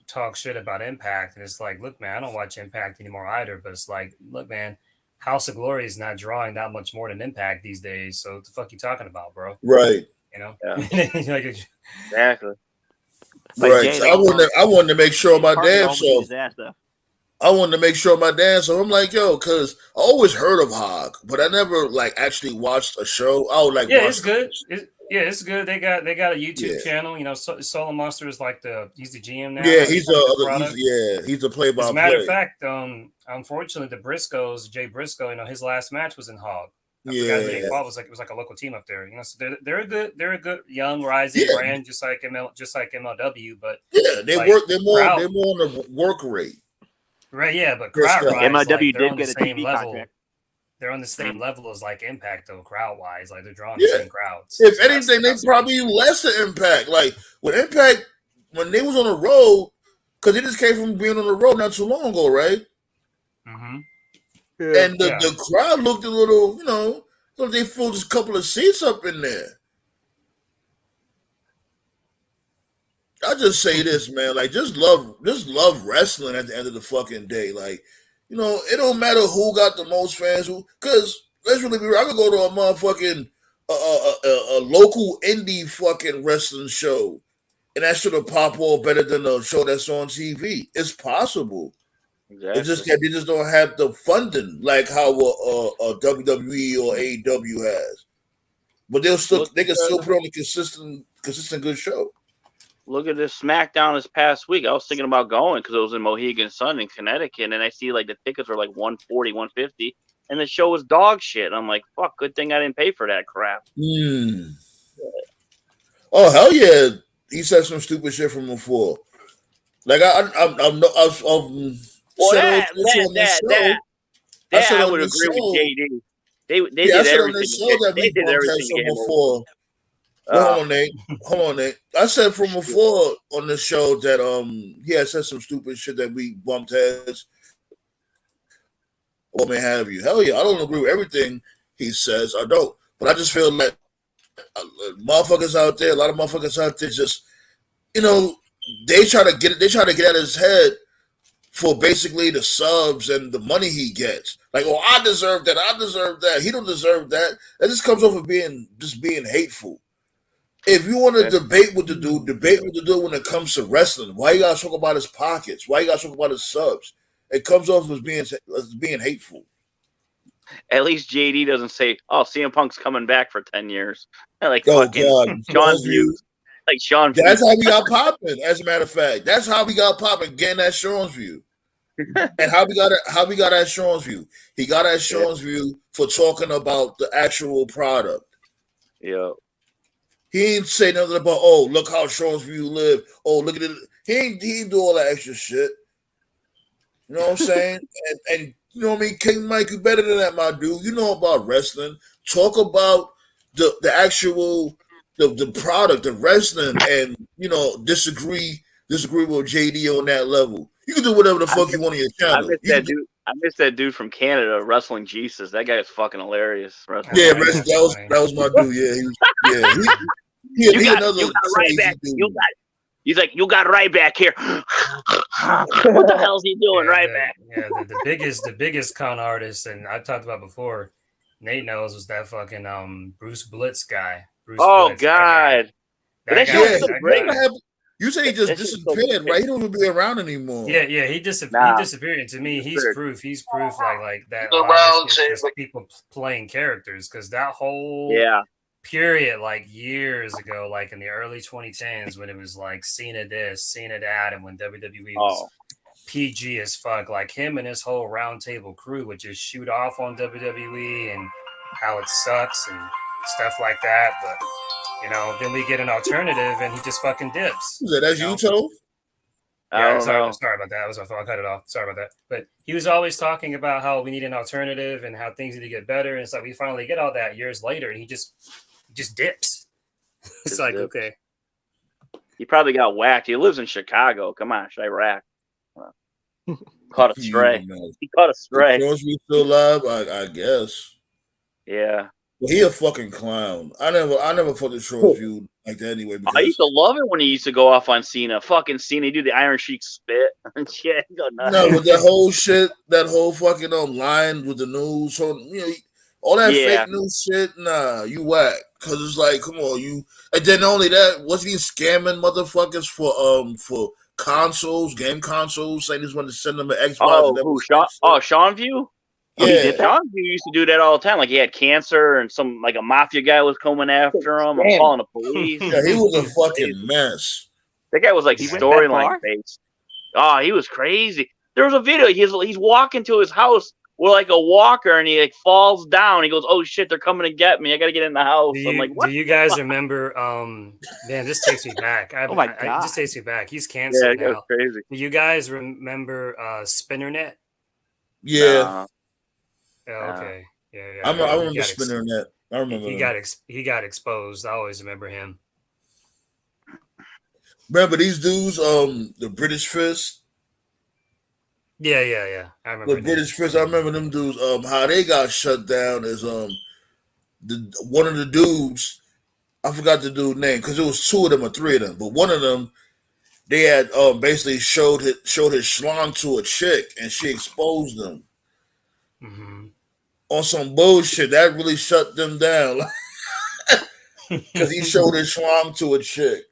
talks shit about Impact. And it's like, look, man, I don't watch Impact anymore either. But it's like, look, man, House of Glory is not drawing that much more than Impact these days. So what the fuck you talking about, bro? Right. You know? Yeah. Exactly. Right. So I wanted to make sure my damn self. I wanted to make sure my damn self. I'm like, yo, because I always heard of Hog, but I never like actually watched a show. I would like, yeah, it's good. Yeah, it's good. They got a YouTube channel. You know, Solo Monster is like he's the GM now. Yeah, he's a play-by-play. As a matter of fact, unfortunately, the Briscoes, Jay Briscoe, you know, his last match was in Hog. I forgot who they fought. It was like a local team up there. You know, so they're a good young rising brand, just like MLW. But they're more on the work rate. Right, yeah, but crowd-wise, MLW they're did on get the a same TV level. contract. They're on the same level as like Impact, though, crowd-wise. Like they're drawing the same crowds. If anything, they probably less than Impact. Like with Impact, when they was on the road, because they just came from being on the road not too long ago, right? Mm-hmm. Yeah. And the crowd looked a little, you know, they filled just a couple of seats up in there. I just say this, man. Like, just love wrestling at the end of the fucking day. Like, you know, it don't matter who got the most fans. Because let's really be real. I could go to a motherfucking a local indie fucking wrestling show, and that should have pop off better than the show that's on TV. It's possible. Exactly. It's just that they just don't have the funding like how a WWE or AEW has. But they can still put on a consistent good show. Look at this SmackDown this past week. I was thinking about going because it was in Mohegan Sun in Connecticut, and I see like the tickets were like $140, $150, and the show was dog shit. I'm like, fuck, good thing I didn't pay for that crap. Oh hell yeah, he said some stupid shit from before. Like I would agree with JD. They did everything. They did everything before. Hold on, Nate. I said from before on the show that he had said some stupid shit that we bumped heads. What may have you? Hell yeah, I don't agree with everything he says. I don't, but I just feel like motherfuckers out there, a lot of motherfuckers out there, just you know, they try to get out of his head for basically the subs and the money he gets. Like, oh, I deserve that. He don't deserve that. That just comes off of being hateful. If you want to debate with the dude when it comes to wrestling. Why you gotta talk about his pockets? Why you gotta talk about his subs? It comes off as being hateful. At least JD doesn't say, "Oh, CM Punk's coming back for 10 years." Like fucking Sean Views. Like Sean. That's how we got popping. As a matter of fact, that's how we got popping. Getting that Sean's View. And how we got at Sean's View? He got at Sean's View for talking about the actual product. Yeah. He ain't say nothing about, oh, look how Sean's View live. Oh, look at it. He ain't do all that extra shit. You know what I'm saying? and you know what I mean? King Mike, you better than that, my dude. You know about wrestling. Talk about the actual the product, the wrestling, and you know, disagree with JD on that level. You can do whatever the fuck you want on your channel. I miss that dude from Canada, Wrestling Jesus. That guy is fucking hilarious. Yeah, that was my dude. Yeah, you got Ryback. He's like, you got Ryback here. What the hell's he doing, Ryback? The biggest con artist, and I've talked about before, Nate knows, was that fucking Bruce Blitz guy. God. That guy. You say he just disappeared, right? He don't even be around anymore. Yeah, he disappeared. And to me, he's proof like that. Just people playing characters, because that whole period, like years ago, like in the early 2010s, when it was like Cena this, Cena that, and when WWE was PG as fuck, like him and his whole Roundtable crew would just shoot off on WWE and how it sucks and stuff like that. But you know, then we get an alternative and he just fucking dips. That's you, Toe? Yeah, sorry about that. That was my fault. I cut it off. Sorry about that. But he was always talking about how we need an alternative and how things need to get better. And it's like we finally get all that years later, and he just dips. It's like, okay. He probably got whacked. He lives in Chicago. Come on, Chirac. Caught a stray. He caught a stray. George be still alive, I guess. Yeah. Well, he a fucking clown. I never fucking Short View like that anyway. I used to love it when he used to go off on Cena. Fucking Cena, do the Iron Sheik spit and shit. No, with that whole shit, that whole fucking line with the news, so you know, all that fake news shit. Nah, you whack. Cause it's like, come on, you. And then not only that, wasn't he scamming motherfuckers for consoles, game consoles, saying he's going to send them an Xbox? Sean View? Oh, he did that? Sean used to do that all the time. Like he had cancer, and some like a mafia guy was coming after him and calling the police. Yeah, he was a fucking mess. That guy was like He went that storyline far? based. Oh, he was crazy. There was a video. He's walking to his house with like a walker, and he like falls down. He goes, "Oh shit, they're coming to get me! I gotta get in the house." I'm like, "What?" Do you guys remember? Man, this takes me back. Oh my God. This takes me back. He's Yeah, canceled that was now. crazy. Do you guys remember Spinnernet? Yeah, Oh, okay. Yeah. I He remember got spinning that. I remember. he got exposed. I always remember him. Remember these dudes? The British Fist. Yeah. I remember The British Fist. I remember them dudes. How they got shut down is one of the dudes. I forgot the dude's name because it was two of them or three of them, but one of them they had basically showed his schlong to a chick and she exposed them on some bullshit that really shut them down because he showed his schlong to a chick.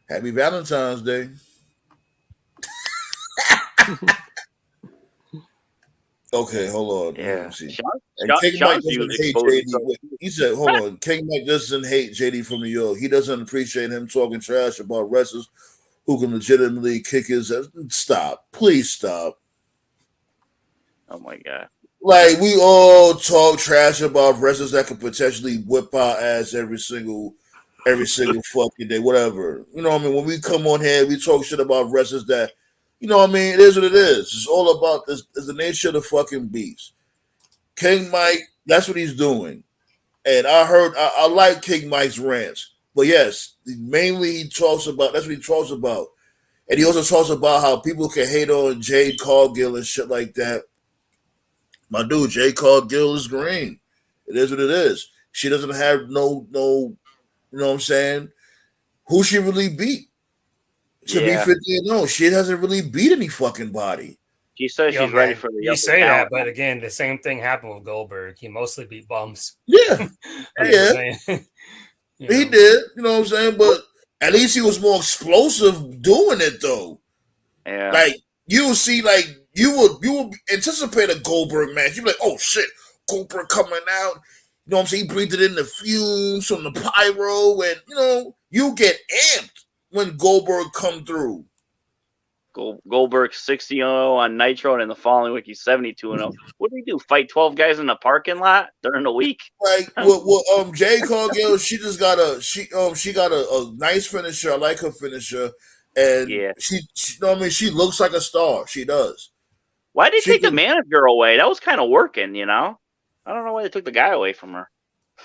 Happy Valentine's Day. Okay, hold on. Yeah. See. Sean King Mike doesn't used hate exposed JD. He said, hold on. King Mike doesn't hate JD from New York. He doesn't appreciate him talking trash about wrestlers who can legitimately kick his ass. Stop. Please stop. Oh my God. Like, we all talk trash about wrestlers that could potentially whip our ass every single fucking day, whatever. You know what I mean? When we come on here, we talk shit about wrestlers that, you know what I mean? It is what it is. It's all about this. It's the nature of the fucking beast. King Mike, that's what he's doing. And I like King Mike's rants. But yes, mainly he talks about, that's what he talks about. And he also talks about how people can hate on Jade Cargill and shit like that. My dude, Jade Cargill is green. It is what it is. She doesn't have no, you know what I'm saying? Who she really beat? To be 50-0, she hasn't really beat any fucking body. She says she's ready for the. You say that, but again, the same thing happened with Goldberg. He mostly beat bums. Yeah, yeah. He did. You know what I'm saying? But at least he was more explosive doing it, though. Yeah. Like you will see, like you will anticipate a Goldberg match. You'll be like, oh shit, Goldberg coming out. You know what I'm saying? He breathed it in the fumes from the pyro, and you know you get amped when Goldberg come through. Goldberg 60-0 on Nitro, and in the following week he's 72-0. What did he do? Fight 12 guys in the parking lot during the week? Like Jade Cargill, she just got a nice finisher. I like her finisher, and she you know what I mean. She looks like a star. She does. Why did they take the manager away? That was kind of working, you know. I don't know why they took the guy away from her.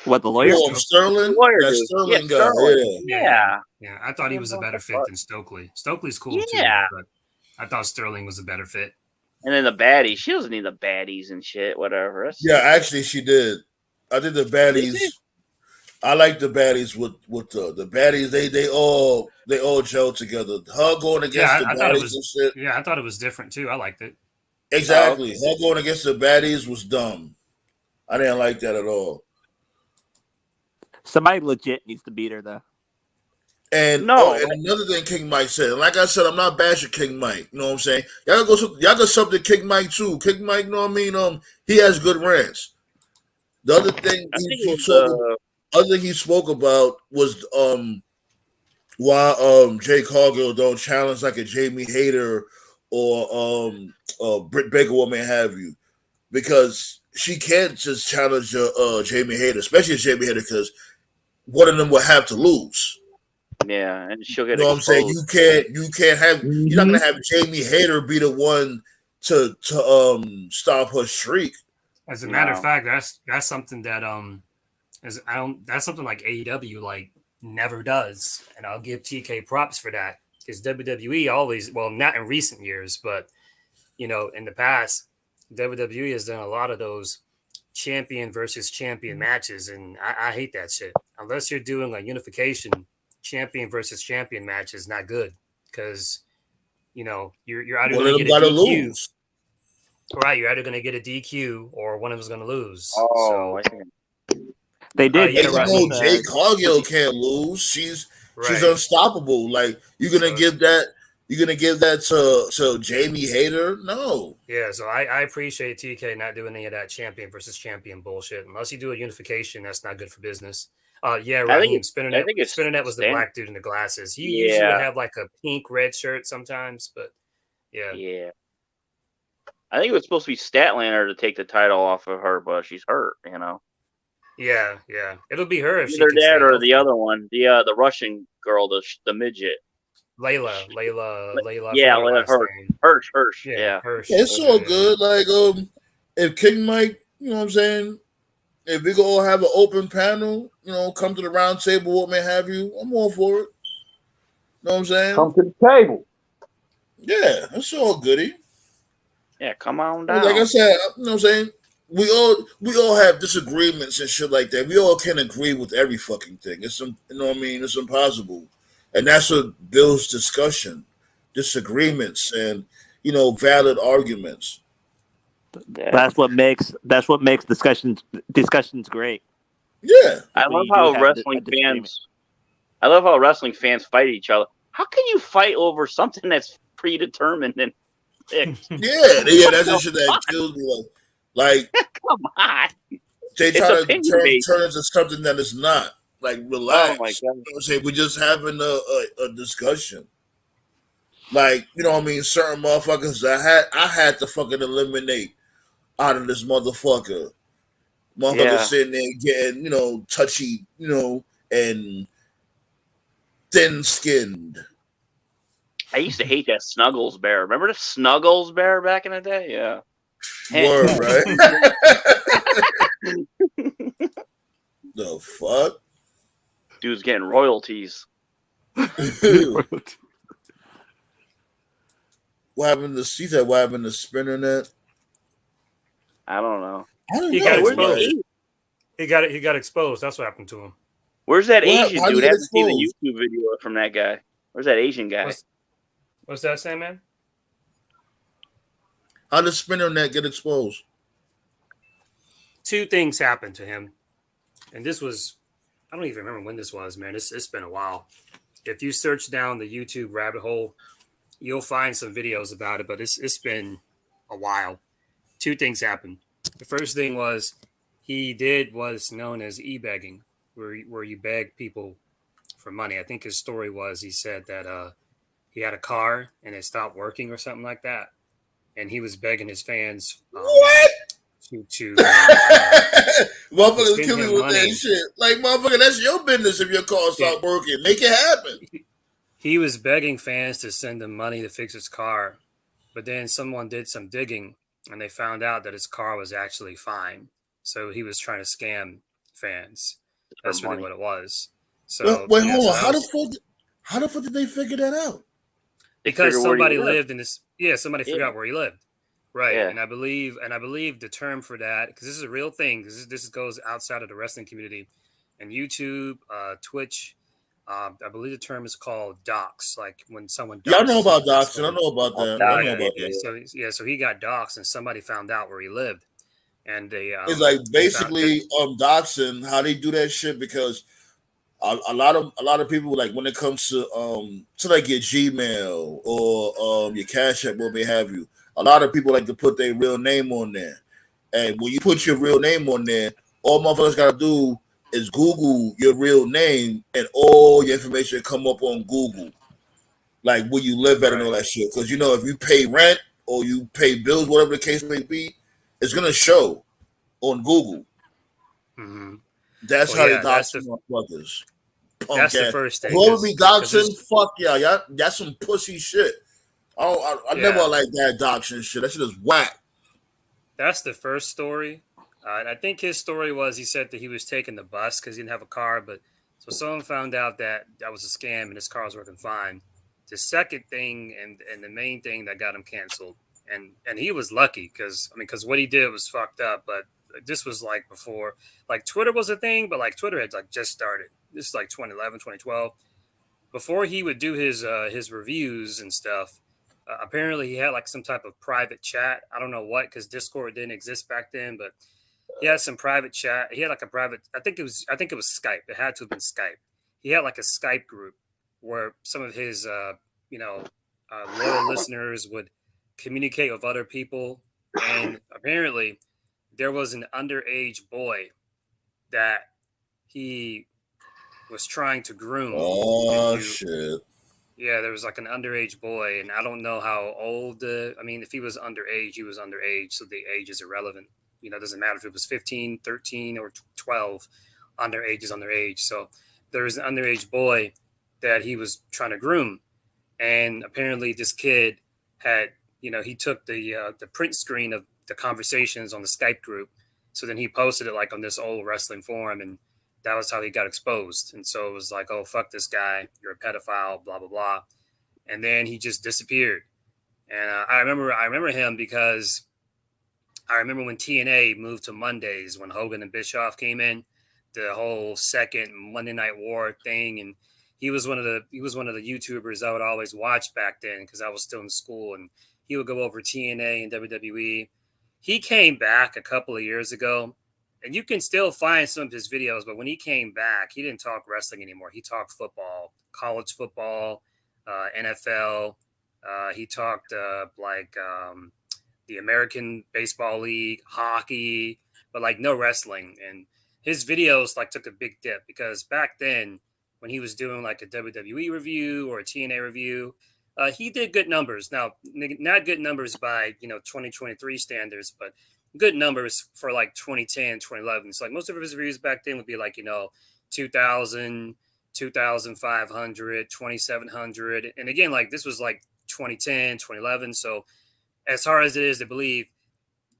What, the lawyer? Sterling? That Sterling guy. Sterling. Yeah. I thought he was a better fit than Stokely. Stokely's cool too, but I thought Sterling was a better fit. And then the baddies. She doesn't need the baddies and shit, whatever. Actually, she did. I did the baddies. I like the baddies with the baddies. They all gel together. Her going against the baddies and shit. Yeah, I thought it was different too. I liked it. Exactly. Her going against the baddies was dumb. I didn't like that at all. Somebody legit needs to beat her, though. And another thing King Mike said, like I said, I'm not bashing King Mike. You know what I'm saying? Y'all go sub to King Mike too. King Mike, you know what I mean? He has good rants. The other thing he spoke about was why Jay Cargill don't challenge like a Jamie Hayter or Britt Baker, what may have you, because she can't just challenge Jamie Hayter, especially Jamie Hayter, because one of them will have to lose. Yeah, and she'll get. You know what I'm saying? You can't have. You're not gonna have Jamie Hayter be the one to stop her shriek. As a matter of fact, that's something that that's something like AEW like never does, and I'll give TK props for that, because WWE always, well, not in recent years, but you know, in the past, WWE has done a lot of those champion versus champion matches, and I hate that shit. Unless you're doing like unification, champion versus champion match is not good, because you know you're either going to get a DQ, lose. Right? You're either going to get a DQ or one of them's going to lose. Oh, so, I think they did. Jade Cargill can't lose. She's unstoppable. Like you're going to give that. You gonna give that to Jamie Hayter? No. Yeah, so I appreciate TK not doing any of that champion versus champion bullshit. Unless you do a unification, that's not good for business. Yeah, Raheem I think it's Spinnernet was the Stan. black dude in the glasses. He usually would Yeah, have like a pink red shirt sometimes, but yeah. yeah. I think it was supposed to be Statlander to take the title off of her, but she's hurt. You know, Yeah. It'll be her if she either can that stay or healthy. the other one, the Russian girl, the midget. Layla. Yeah, Hirsch. Yeah. Hirsch. It's all good. Like if King Mike, you know what I'm saying. If we go all have an open panel, come to the round table, what may have you, I'm all for it. You know what I'm saying? Come to the table. Yeah, it's all goody. Yeah, come on down. Like I said, you know what I'm saying? We all have disagreements and shit like that. We all can't agree with every fucking thing. It's you know what I mean? It's impossible. And that's what builds discussion, disagreements, and valid arguments. That's what makes discussions great. Yeah. I love how wrestling fans fight each other. How can you fight over something that's predetermined and picked? Yeah, that's the shit that kills me. Like come on. They try to turn into something that it's not. Like, relax. Oh my God. You know what I'm saying? We're just having a discussion. Like, you know what I mean? Certain motherfuckers I had to fucking eliminate out of this motherfucker. Motherfuckers sitting there getting, touchy, and thin-skinned. I used to hate that Snuggles bear. Remember the Snuggles bear back in the day? Yeah. Word, right? The fuck? Dude's getting royalties. What happened to see that? What happened to Spinnernet? I don't know. He got exposed. He got exposed. That's what happened to him. Where's that Asian dude? I haven't seen a YouTube video from that guy. Where's that Asian guy? What's that saying, man? How did Spinnernet get exposed? Two things happened to him. And this was, I don't even remember when this was, man. It's been a while. If you search down the YouTube rabbit hole, you'll find some videos about it, but it's been a while. Two things happened. The first thing was he did what's known as e-begging, where you beg people for money. I think his story was he said that he had a car and it stopped working or something like that. And he was begging his fans what? to motherfuckers kill me with that shit. Like, motherfucker, that's your business if your car stopped working. Make it happen. He was begging fans to send him money to fix his car. But then someone did some digging and they found out that his car was actually fine. So he was trying to scam fans. That's really what it was. So wait, hold on. How the fuck did they figure that out? Because somebody lived in this. Yeah, somebody figured out where he lived. Right. Yeah. And I believe the term for that, because this is a real thing, because this goes outside of the wrestling community, and YouTube, Twitch, I believe the term is called dox. Like when someone doxes. Yeah, I know about doxing. I know about that. I know about that. So he got doxed, and somebody found out where he lived, and they. It's like basically doxing. How they do that shit, because a lot of people, like when it comes to like your Gmail or your Cash App, what may have you. A lot of people like to put their real name on there, and when you put your real name on there, all motherfuckers gotta do is Google your real name, and all your information come up on Google, like where you live at and all that shit. Because if you pay rent or you pay bills, whatever the case may be, it's gonna show on Google. Mm-hmm. That's how they dox motherfuckers. That's the first thing. Whoever be doxing, fuck y'all. That's some pussy shit. I never like that doxing shit. That shit is whack. That's the first story. And I think his story was he said that he was taking the bus because he didn't have a car. But so someone found out that was a scam and his car was working fine. The second thing and the main thing that got him canceled, and he was lucky because what he did was fucked up. But this was like before, like Twitter was a thing, but like Twitter had like just started. This is like 2011, 2012. Before he would do his reviews and stuff. Apparently he had like some type of private chat. I don't know what, because Discord didn't exist back then, but he had some private chat. He had like a private, I think it was Skype. It had to have been Skype. He had like a Skype group where some of his, loyal listeners would communicate with other people. And apparently there was an underage boy that he was trying to groom. Oh, shit. Yeah, there was like an underage boy, and I don't know how old. I mean, if he was underage, he was underage, so the age is irrelevant. You know, it doesn't matter if it was 15, 13, or 12. Underage is underage. So there was an underage boy that he was trying to groom. And apparently this kid had, he took the print screen of the conversations on the Skype group. So then he posted it like on this old wrestling forum, and that was how he got exposed. And so it was like, oh, fuck this guy. You're a pedophile, blah, blah, blah. And then he just disappeared. And I remember him because I remember when TNA moved to Mondays, when Hogan and Bischoff came in, the whole second Monday Night War thing. And he was one of the YouTubers I would always watch back then because I was still in school, and he would go over TNA and WWE. He came back a couple of years ago, and you can still find some of his videos, but when he came back, he didn't talk wrestling anymore. He talked football, college football, NFL. He talked the American Baseball League, hockey, but like no wrestling. And his videos like took a big dip because back then, when he was doing like a WWE review or a TNA review, he did good numbers. Now, not good numbers by 2023 standards, but good numbers for like 2010, 2011. So like most of his reviews back then would be like 2,000, 2,500, 2,700, and again, like this was like 2010, 2011. So as hard as it is to believe,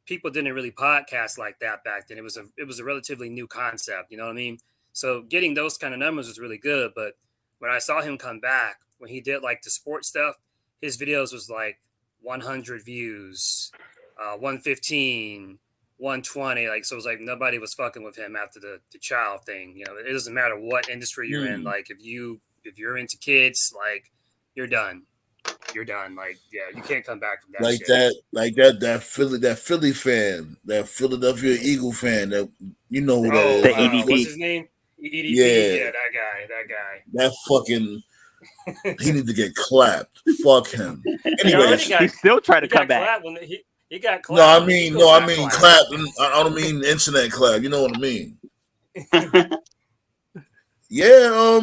people didn't really podcast like that back then. It was a relatively new concept. You know what I mean? So getting those kind of numbers was really good. But when I saw him come back, when he did like the sports stuff, his videos was like 100 views, 115, 120. Like, so it was like nobody was fucking with him after the child thing. It doesn't matter what industry you're in. Like if you're into kids, like you're done. You're done. Like, yeah, you can't come back from that. Like shit. that Philly fan, that Philadelphia Eagle fan, that who that is. The EDP. What's his name? EDP. Yeah, that guy. That fucking he need to get clapped. Fuck him. Anyways, he's still trying to come back. He got clapped. No, I mean clap. I don't mean internet clap. You know what I mean? Yeah.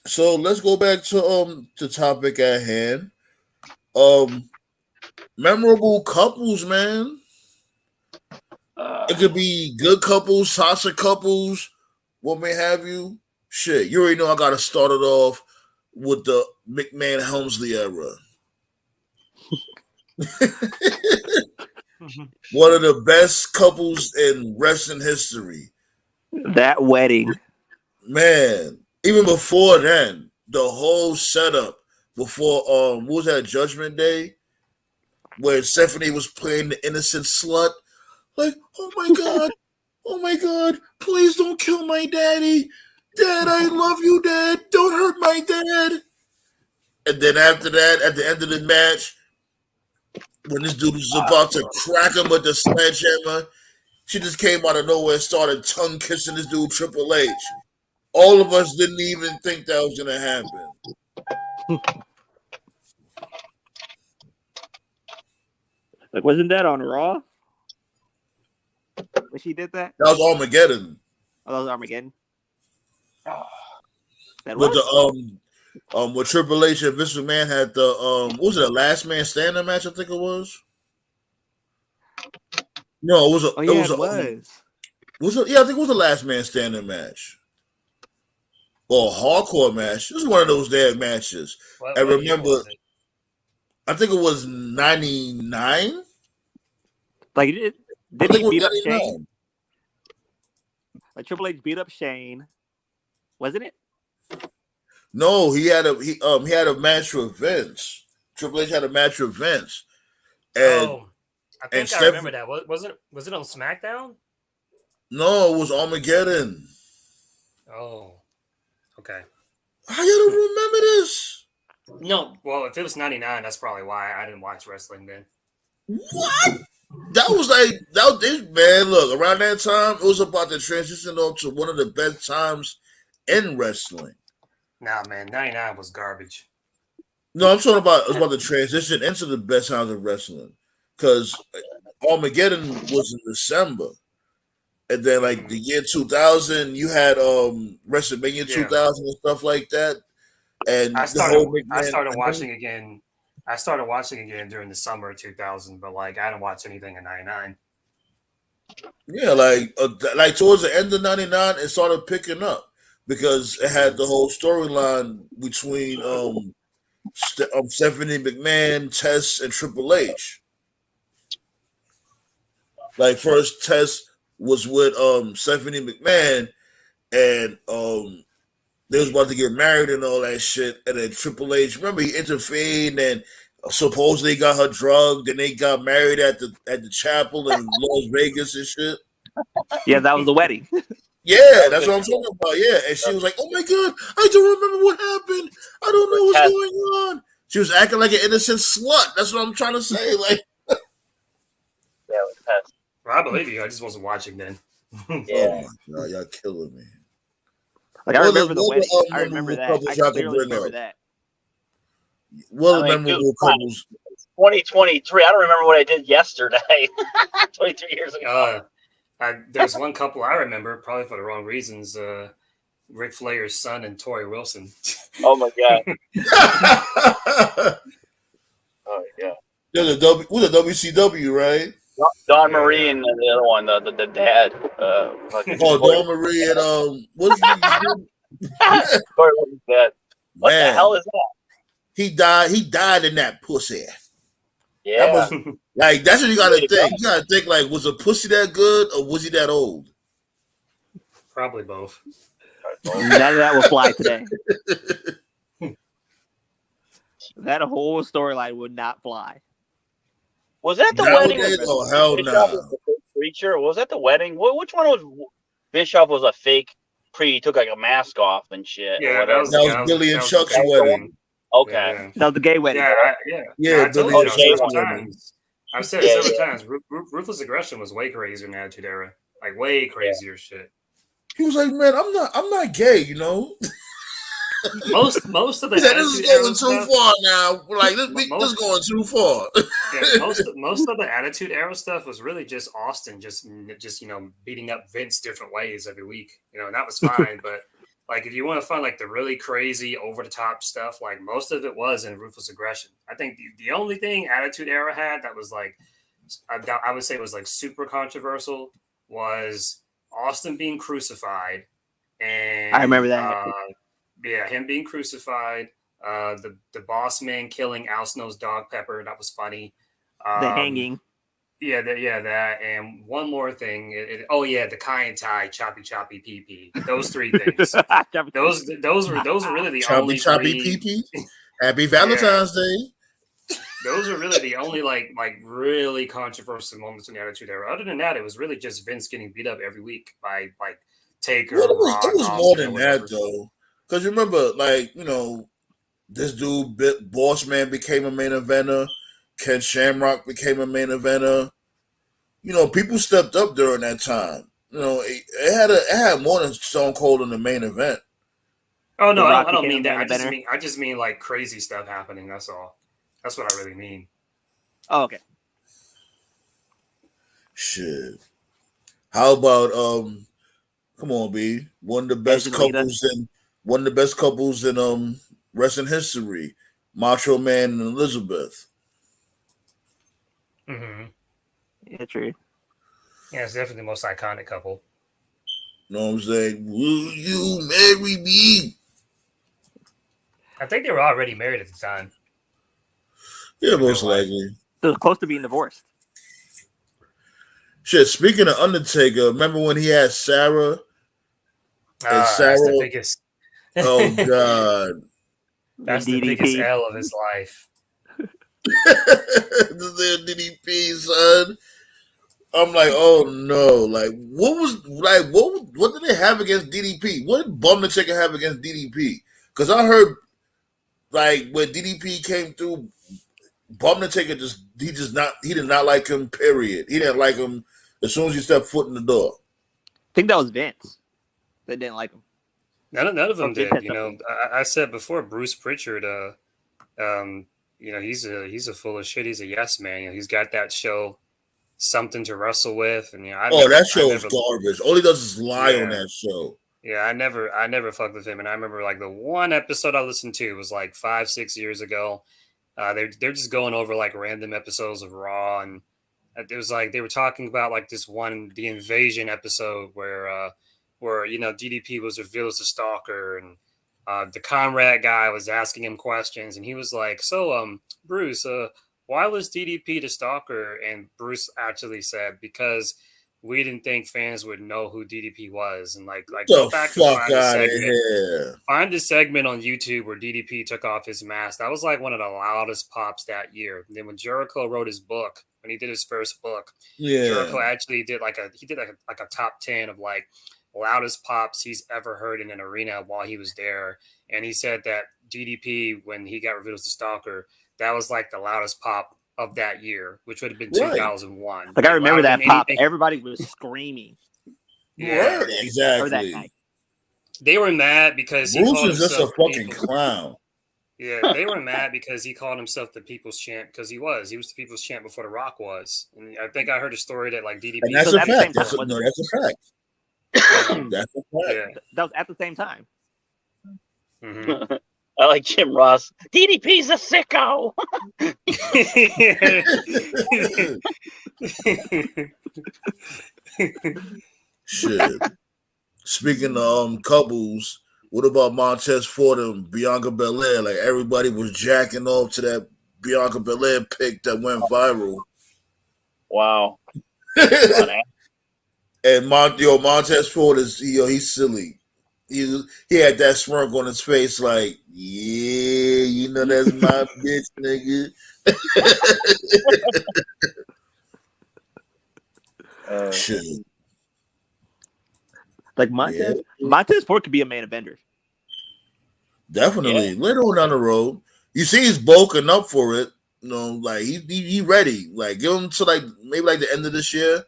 So let's go back to topic at hand. Memorable couples, man. It could be good couples, toxic couples, what may have you. Shit, you already know I gotta start it off with the McMahon Helmsley era. One of the best couples in wrestling history. That wedding. Man, even before then, the whole setup before what was that, Judgment Day? Where Stephanie was playing the innocent slut. Like, oh my God, please don't kill my daddy. Dad, I love you, Dad. Don't hurt my dad. And then after that, at the end of the match, when this dude was about to crack him with the sledgehammer, she just came out of nowhere and started tongue kissing this dude, Triple H. All of us didn't even think that was going to happen. Like, wasn't that on Raw? When she did that? That was Armageddon. Oh, that was Armageddon. That With was? with Triple H and Vince McMahon had the what was it, a last man standing match? I think it was. No, it was. Oh yeah, it was. Yeah, I think it was a last man standing match. Or a hardcore match. This was one of those damn matches. I remember. I think it was 99. Like, did he beat up Shane? Like Triple H beat up Shane, wasn't it? No, he had a match with Vince. Triple H had a match with Vince. And I think I remember that. Was it on SmackDown? No, it was Armageddon. Oh, okay. How you don't remember this? No, well, if it was 99, that's probably why I didn't watch wrestling then. What? That was man. Look, around that time, it was about to transition on to one of the best times in wrestling. Nah, man, 99 was garbage. No, I'm talking about the transition into the best times of wrestling, because Armageddon was in December, and then like the year 2000, you had WrestleMania 2000 and stuff like that, and I the started watching again. I started watching again during the summer of 2000, but like I didn't watch anything in '99. Yeah, like towards the end of '99, it started picking up because it had the whole storyline between Stephanie McMahon, Tess, and Triple H. Like first, Tess was with Stephanie McMahon, and they was about to get married and all that shit. And then Triple H, remember, he intervened and supposedly got her drugged. And they got married at the chapel in Las Vegas and shit. Yeah, that was the wedding. Yeah, that's what I'm talking about. Yeah, and she was like, "Oh my god, I don't remember what happened. I don't know what's going on." She was acting like an innocent slut. That's what I'm trying to say. Like, yeah, it was well, I believe you. I just wasn't watching then. Yeah. Oh my god, y'all killing me. Like I remember the wedding. I remember that. I clearly remember that. What memorable couples? 2023. I don't remember what I did yesterday. 23 years ago. There's one couple I remember, probably for the wrong reasons. Ric Flair's son and Tori Wilson. Oh my god. Oh yeah. There's a WCW, right? Don Marie and the other one, the dad. Don Marie and what's his dad? What the hell is that? He died in that pussy. Yeah. That was, like, that's what you gotta think. You gotta think, like, was the pussy that good or was he that old? Probably both. None of that will fly today. That whole storyline would not fly. Was that the wedding? Oh hell no! Preacher, was that the wedding? Which one was Bischoff? Was a fake pre? He took like a mask off and shit. Yeah, that was Billy and Chuck's wedding. Okay, yeah. That was the gay wedding. Yeah. Billy and Chuck's several wedding. times. I've said it several times. Ruthless Aggression was way crazier in the Attitude Era. Like way crazier shit. He was like, "Man, I'm not gay, you know." Most of the this is going too far now. Like this is going too far. Yeah, most of the Attitude Era stuff was really just Austin, just beating up Vince different ways every week. And that was fine. But like, if you want to find like the really crazy, over the top stuff, like most of it was in Ruthless Aggression. I think the only thing Attitude Era had that was like, I would say was like super controversial was Austin being crucified, and I remember that. Him being crucified. The boss man killing Al Snow's dog Pepper. That was funny. The hanging. Yeah, that. And one more thing. The Kai and Tai, choppy pee pee. Those three things. those were really the only choppy pee pee. Happy Valentine's Day. Those are really the only like really controversial moments in the Attitude Era. Other than that, it was really just Vince getting beat up every week by like Taker. Well, it was more than that though. Because remember, like, this dude, Boss Man, became a main eventer. Ken Shamrock became a main eventer. People stepped up during that time. It had more than Stone Cold in the main event. Oh no, I don't mean that. I just mean like crazy stuff happening. That's all. That's what I really mean. Oh, okay. Shit. How about come on, B. One of the best couples in wrestling history, Macho Man and Elizabeth. Mm-hmm. Yeah, true. Yeah, it's definitely the most iconic couple. You know what I'm saying? Will you marry me? I think they were already married at the time. Yeah, most likely. They were close to being divorced. Shit, speaking of Undertaker, remember when he had Sarah? And Sarah, that's the biggest. Oh God, that's the biggest L of his life. The DDP, son. I'm like, oh no! Like, what did they have against DDP? What did Undertaker have against DDP? Because I heard, like, when DDP came through, Undertaker he did not like him. Period. He didn't like him as soon as he stepped foot in the door. I think that was Vince that didn't like him. None of them did. I said before, Bruce Pritchard You know, he's a full of shit. He's a yes man. You know, he's got that show, Something to Wrestle With, and you know, that show is garbage. All he does is lie on that show. Yeah, I never fucked with him, and I remember like the one episode I listened to was like 5-6 years ago. They're just going over like random episodes of Raw, and it was like they were talking about like this one, the Invasion episode where you know DDP was revealed as a stalker, and the Comrade guy was asking him questions, and he was like, "So, Bruce, why was DDP the stalker?" And Bruce actually said, "Because we didn't think fans would know who DDP was." And like the fuck out of here. Find the segment on YouTube where DDP took off his mask. That was like one of the loudest pops that year. And then when Jericho wrote his book, when he did his first book, Jericho actually did like a top 10 of like loudest pops he's ever heard in an arena while he was there. And he said that DDP, when he got revealed as the stalker, that was like the loudest pop of that year, which would have been 2001. Like I remember that pop. Everybody was screaming. Yeah, exactly. They were mad because he Bruce is just a fucking clown. Yeah, they were mad because he called himself the People's Champ because he was the People's Champ before The Rock was. And I think I heard a story that like DDP. And that's a fact. That's a fact. That's a fact. Yeah. That was at the same time. Mm-hmm. I like Jim Ross. DDP's a sicko. Shit. Speaking of couples, what about Montez Ford and Bianca Belair? Like everybody was jacking off to that Bianca Belair pic that went viral. Wow. And Montez Ford is he's silly. He had that smirk on his face, like, yeah, you know that's my bitch, nigga. Shit. Like Montez Ford could be a main eventer. Definitely. Later on down the road, you see he's bulking up for it. You know, like he ready. Like give him to like maybe like the end of this year.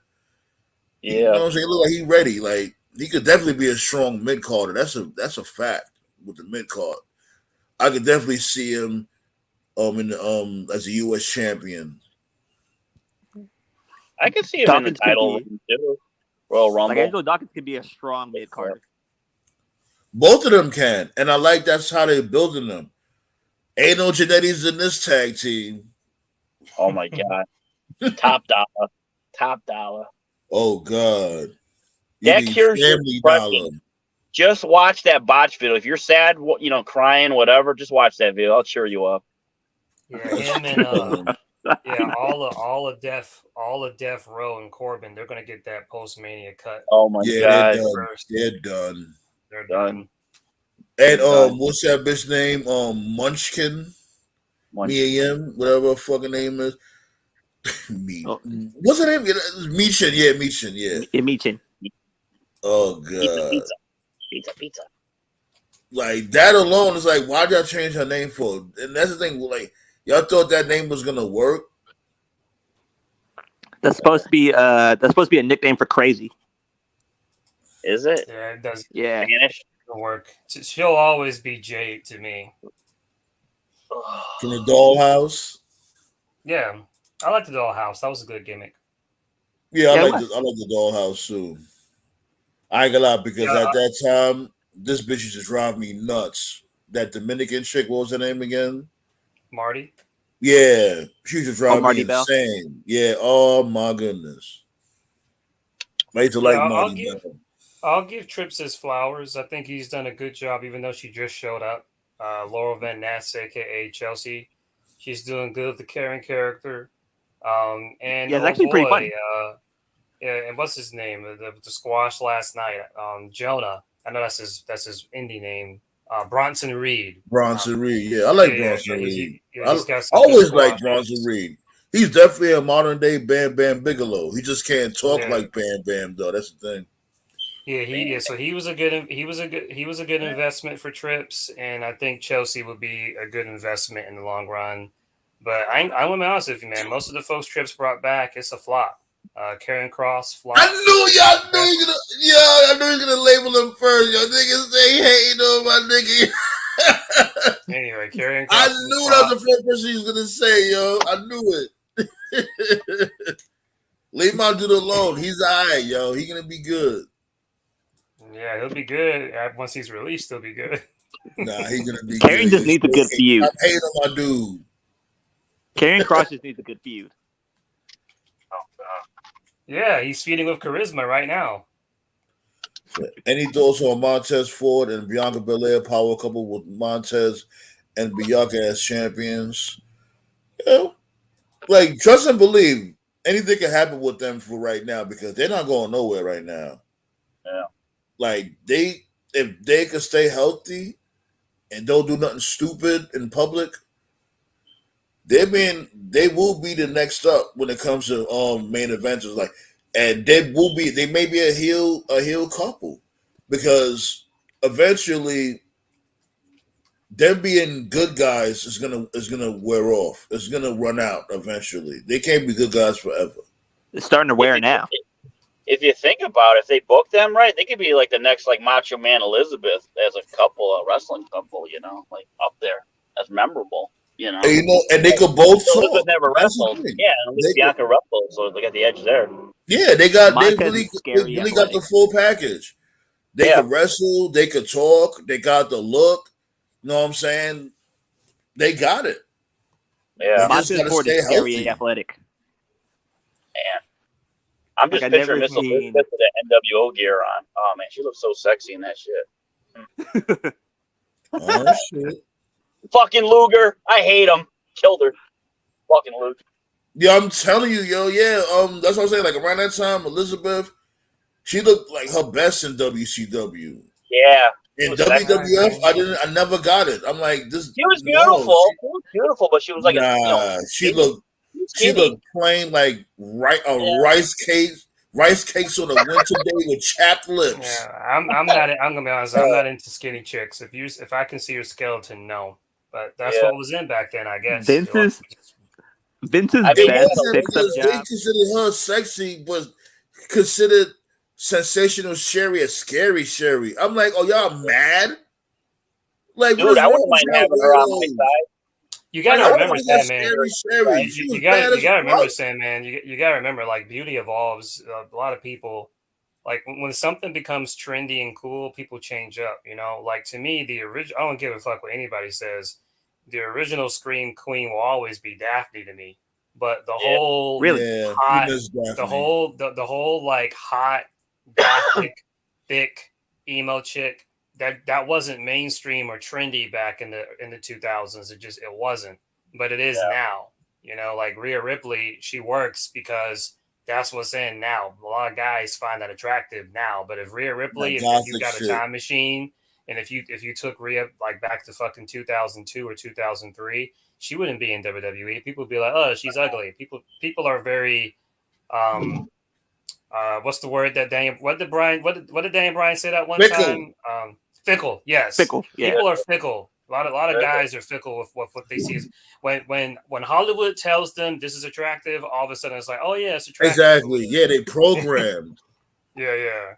Yeah, you know what I'm saying. Look like he ready. Like he could definitely be a strong mid carder. That's a fact with the mid card. I could definitely see him in the, as a U.S. champion. I could see him in the title too. Royal Rumble. Like Angelo Dawkins could be a strong mid carder. Both of them can, and I like that's how they're building them. Ain't no Genetti's in this tag team. Oh my god, top dollar. Oh god, that cures your depression. Just watch that botch video. If you're sad, crying, whatever, just watch that video. I'll cheer you up. Yeah, him and all of Death Row and Corbin, they're gonna get that post-Mania cut. Oh my god, they're done. They're done. And what's that bitch name? Munchkin. M, whatever her fucking name is. What's her name? Michin, yeah. Michin. Oh god. Pizza. Like that alone is like, why'd y'all change her name for? And that's the thing, like y'all thought that name was gonna work. That's supposed to be a nickname for crazy. Is it? Yeah, it does. Yeah. Spanish work. She'll always be Jade to me. From the Dollhouse. Yeah, I like the Dollhouse. That was a good gimmick. Yeah, I like the Dollhouse too. I ain't gonna lie, because at that time, this bitch used to drive me nuts. That Dominican chick, what was her name again? Marty. Yeah, she used to drive me insane. Bell. Yeah, oh my goodness. I used to like Marty Bell. I'll give Trips his flowers. I think he's done a good job, even though she just showed up. Laurel Van Ness, aka Chelsea, she's doing good with the Karen character. And it's actually pretty funny. And what's his name? The squash last night. Jonah. I know that's his indie name. Bronson Reed. Bronson Reed. Yeah, I like Bronson Reed. I I always like Bronson Reed. He's definitely a modern day Bam Bam Bigelow. He just can't talk like Bam Bam though. That's the thing. Yeah, so he was a good investment for Trips, and I think Chelsea would be a good investment in the long run. But I want to be honest with you, man. Most of the folks Trips brought back, it's a flop. Karen Cross, flop. I knew you were gonna label him first. Y'all niggas say hating on my nigga. Anyway, Karrion Kross. I knew that was the first person he was gonna say, yo. I knew it. Leave my dude alone. He's alright, yo. He's gonna be good. Yeah, he'll be good. Once he's released, he'll be good. Nah, he's gonna be Karrion good. just needs a good feud. I'm hating on my dude. Karrion Kross just needs a good feud. Yeah, he's feuding with Charisma right now. Any thoughts on Montez Ford and Bianca Belair power couple with Montez and Bianca as champions? Yeah, like trust and believe. Anything can happen with them for right now because they're not going nowhere right now. Yeah, like if they could stay healthy and don't do nothing stupid in public, they will be the next up when it comes to main events. Like, and they may be a heel couple because eventually them being good guys is gonna wear off. It's gonna run out eventually. They can't be good guys forever. It's starting to wear now. If you think about it, if they book them right, they could be like the next like Macho Man Elizabeth as a couple, a wrestling couple, like up there as memorable, And, and they could both talk. Never wrestled. Yeah, Bianca wrestled, so they got the edge there. Yeah, they really got the full package. They could wrestle, they could talk, they got the look. You know what I'm saying? They got it. Yeah, Montez Ford is scary athletic. Man, I'm just picturing Miss Elizabeth with the NWO gear on. Oh man, she looks so sexy in that shit. Oh shit! Fucking Luger, I hate him. Killed her. Fucking Luger. Yeah, I'm telling you, yo. Yeah, that's what I'm saying. Like around that time, Elizabeth, she looked like her best in WCW. Yeah. In WWF, I never got it. I'm like, this. She was beautiful. She was beautiful, but she was like, she looked plain like rice cakes on a winter day with chapped lips. Yeah, I'm gonna be honest. I'm not into skinny chicks. If I can see your skeleton, no. But that's what was in back then, I guess. Vince's best fix-up job. They considered her sexy, but considered Sensational Sherry as Scary Sherry. I'm like, oh, y'all mad? Like, dude, I wouldn't mind having her on my side. You gotta remember, Sandman. You gotta remember, Sandman. You gotta remember, like, beauty evolves. A lot of people, like, when something becomes trendy and cool, people change up. Like to me, the original. I don't give a fuck what anybody says. The original Scream Queen will always be Daphne to me. But the whole hot, the whole like hot, gothic, thick emo chick that wasn't mainstream or trendy back in the 2000s. It wasn't, but it is now. Like Rhea Ripley, she works because that's what's in now. A lot of guys find that attractive now. But if Rhea Ripley, if you got a time machine, and if you took Rhea like back to fucking 2002 or 2003, she wouldn't be in WWE. People would be like, "Oh, she's ugly." People are very what's the word that Daniel? What did Daniel Bryan say that one time? Fickle. Yes. Fickle. Yeah. People are fickle. A lot of guys are fickle with what they see. When Hollywood tells them this is attractive, all of a sudden it's like, oh yeah, it's attractive. Exactly. Yeah, they programmed. Yeah.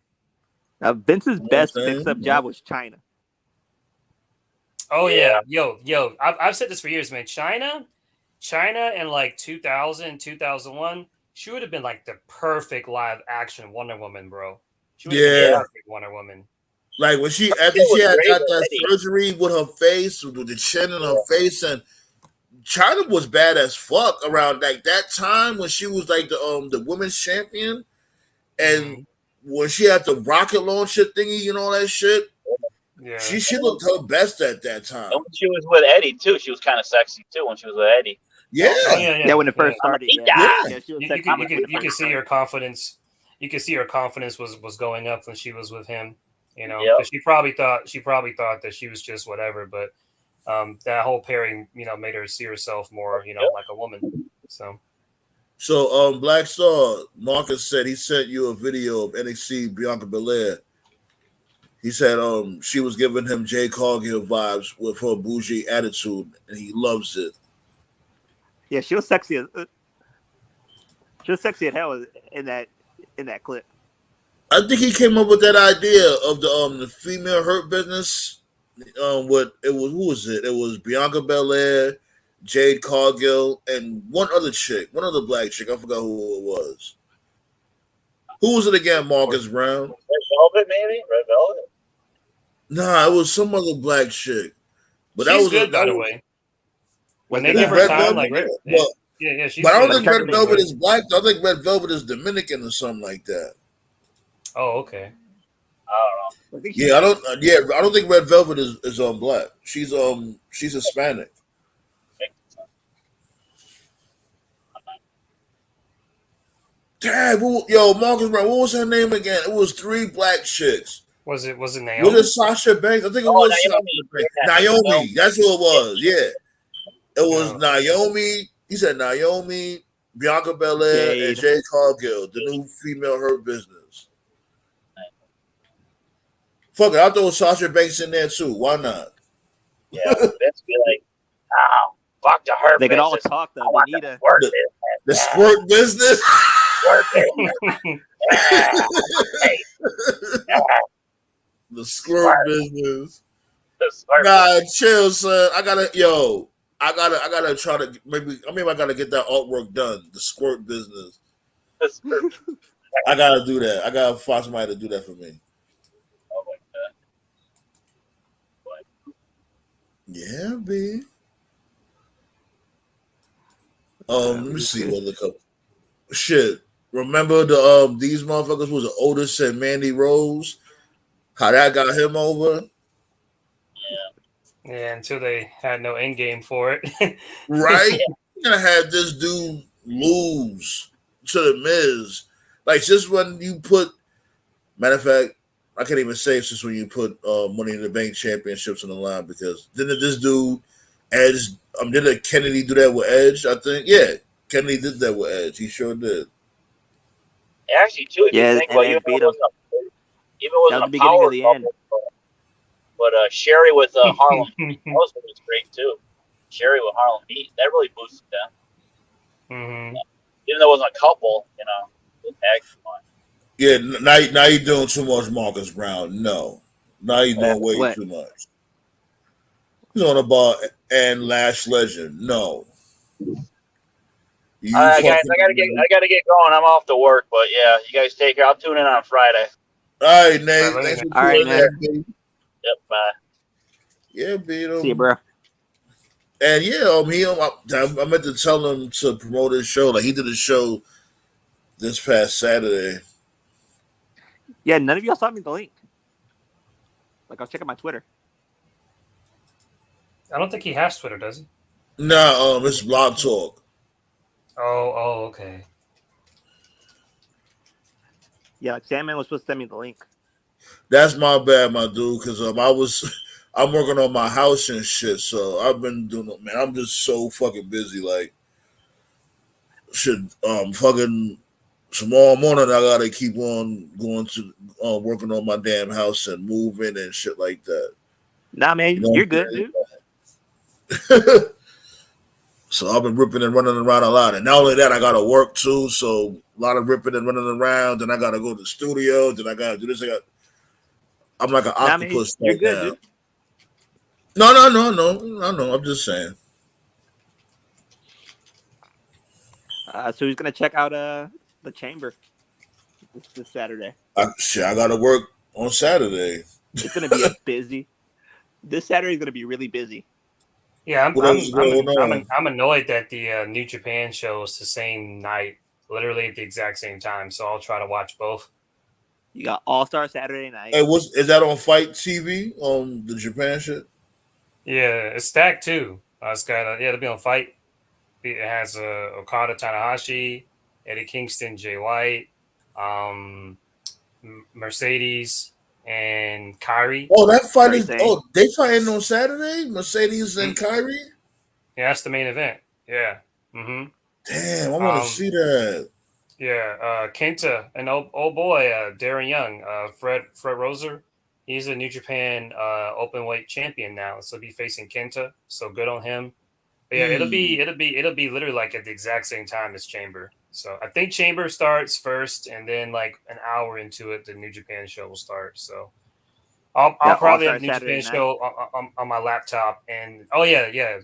Now Vince's best fix-up job was China. Oh yeah. Yo. I've said this for years, man. China in like 2000, 2001. She would have been like the perfect live action Wonder Woman, bro. She would have been the perfect Wonder Woman. Like when she got that surgery with her face, with the chin in her face, and China was bad as fuck around like that time when she was like the women's champion, and when she had the rocket launcher thingy and all that shit. Yeah, she looked her best at that time. And when she was with Eddie too, she was kind of sexy too when she was with Eddie. Yeah, when it first started. You can see her confidence. You can see her confidence was going up when she was with him. Because she probably thought that she was just whatever. But that whole pairing, made her see herself more, like a woman. So Black Star, Marcus said he sent you a video of NXT Bianca Belair. He said she was giving him Jay Cargill vibes with her bougie attitude, and he loves it. Yeah, she was sexy as hell in that clip. I think he came up with that idea of the female hurt business what it was? Who was it? It was Bianca Belair, Jade Cargill, and one other chick, one other black chick. I forgot who it was. Who was it again? Marcus Brown. Red Velvet, maybe Red Velvet. Nah, it was some other black chick. But she's that was good, by the way. When they give her Red time, Velvet, like yeah, she's but I don't good. think Red Velvet is black. I think Red Velvet is Dominican or something like that. Oh, okay. I don't know. Yeah, I don't think Red Velvet is black. She's Hispanic. Damn, yo, Marcus Brown, what was her name again? It was 3 black chicks. Was it Naomi? Was it Sasha Banks? I think it was Sasha Banks. Naomi, that's who it was. Yeah, it was Naomi. He said Naomi, Bianca Belair, and Jade Cargill, the new female Hurt Business. Fuck it, I'll throw Sasha Banks in there too. Why not? Yeah, let's be like, oh, fuck the Hurt. They can all talk though. They need the squirt business. The squirt business. Nah, chill, son. I gotta try to maybe I gotta get that artwork done. The squirt business. I gotta do that. I gotta find somebody to do that for me. Oh my God. Yeah, B. Let me see what look up. Shit. Remember the these motherfuckers was Otis and Mandy Rose? How that got him over? Yeah, until they had no end game for it. Right? You're gonna have this dude lose to the Miz. Like just when you put matter of fact, I can't even say since when you put Money in the Bank championships on the line because didn't this dude Edge didn't Kennedy do that with Edge? I think yeah, Kennedy did that with Edge. He sure did. Actually, too, if you think about it, even with the beginning of the end. But Sherry with Harlem Heat was great too. Sherry with Harlem Heat, that really boosted them. Mm-hmm. Even though it wasn't a couple, the tag team one. Yeah, now you're doing too much, Marcus Brown. No, now you're doing way too much. He's on about and Lash Legend. No. All right, guys, I gotta get going. I'm off to work, but yeah, you guys take care. I'll tune in on Friday. All right, Nate. Thanks for tuning in. Yep, bye. Yeah, beat him. See you, bro. And yeah, I meant to tell him to promote his show. Like he did a show this past Saturday. Yeah, none of y'all sent me the link. Like, I'll check out my Twitter. I don't think he has Twitter, does he? No, it's Blog Talk. Oh, okay. Yeah, like Sandman was supposed to send me the link. That's my bad, my dude, because I'm working on my house and shit, so I've been doing it, man. I'm just so fucking busy. Like, fucking tomorrow morning I gotta keep on going to working on my damn house and moving and shit like that. Nah, man, you're good, dude. So I've been ripping and running around a lot, and not only that, I gotta work too. So a lot of ripping and running around. Then I gotta go to the studio. Then I gotta do this. I'm like an octopus right you're good, now. dude. No. I'm just saying. So he's gonna check out the Chamber this Saturday. I gotta work on Saturday. It's gonna be busy. This Saturday is gonna be really busy. Yeah, I'm annoyed that the New Japan show is the same night, literally at the exact same time. So I'll try to watch both. You got All-Star Saturday night. Hey, is that on Fight TV on the Japan shit? Yeah, it's stacked too. It'll be on Fight. It has Okada, Tanahashi, Eddie Kingston, Jay White, Mercedes, and Kyrie. Oh, that fight is. Oh, they fighting on Saturday. Mercedes and Kyrie. Yeah, that's the main event. Yeah. Mm-hmm. Damn, I want to see that. Yeah, Kenta, an old boy, Darren Young, Fred Roser. He's a New Japan open weight champion now, so he'll be facing Kenta. So good on him. But yeah, it'll be literally like at the exact same time as Chamber. So I think Chamber starts first, and then like an hour into it, the New Japan show will start. So I'll probably have New Saturday Japan show on my laptop, and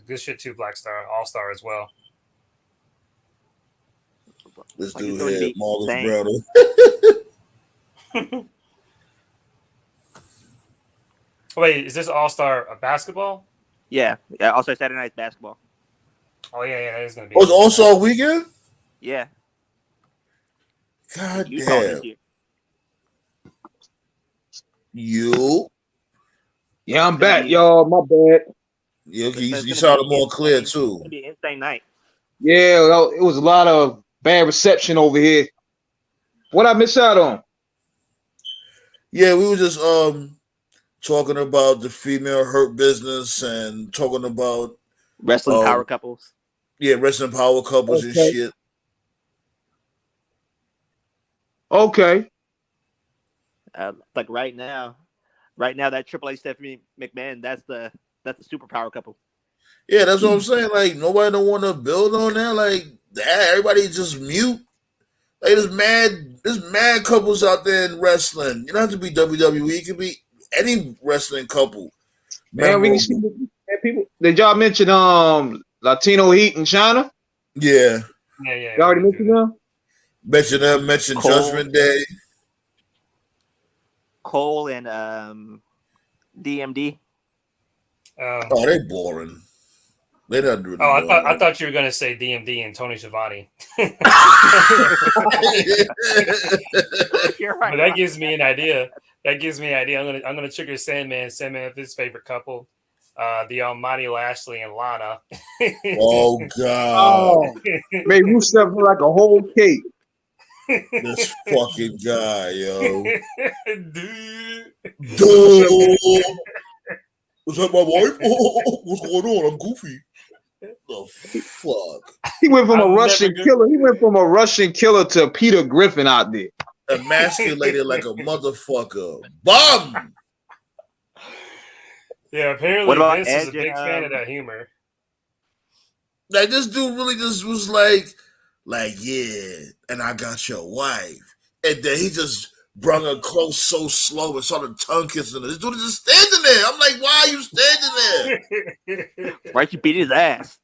good shit too. Black Star, All Star as well. This dude here, Marcus Browder. Wait, is this All Star basketball? Yeah. All Star Saturday Night Basketball. Oh yeah, that is gonna be. Oh, it's All Star weekend. Yeah. God Utah damn. this year. Yeah, I'm back, y'all. My bad. Yeah, you sounded more clear too. It's gonna be an insane night. Yeah, it was a lot of bad reception over here. What I miss out on? Yeah, we were just talking about the female hurt business and talking about wrestling power couples. Yeah, wrestling power couples and shit. Okay. Like right now, that Triple H Stephanie McMahon, that's the superpower couple. Yeah, that's what I'm saying. Like nobody don't want to build on that. Like everybody just mute. Like there's mad couples out there in wrestling. You don't have to be WWE. It could be any wrestling couple. Man, we can see people. Did y'all mention Latino Heat in China? Yeah. Yeah. You already mentioned them? Mention Judgment Day. Cole and DMD. Oh, they boring. They not doing. I thought you were gonna say DMD and Tony Schiavone. You're right. But that gives me an idea. I'm gonna trigger Sandman with his favorite couple, the Almighty Lashley and Lana. Oh God! Made Rusev look like a whole cake. This fucking guy, yo. Dude. Was that my wife? What's going on? I'm goofy. The fuck? He went from a Russian killer. He went from a Russian killer to Peter Griffin out there. Emasculated like a motherfucker. Bum. Yeah, apparently Vince is a big fan of that humor. Like this dude really just was like, yeah, and I got your wife. And then he just brought her close so slow and started tongue kissing her. This dude is just standing there. I'm like, why are you standing there? Why'd you beat his ass?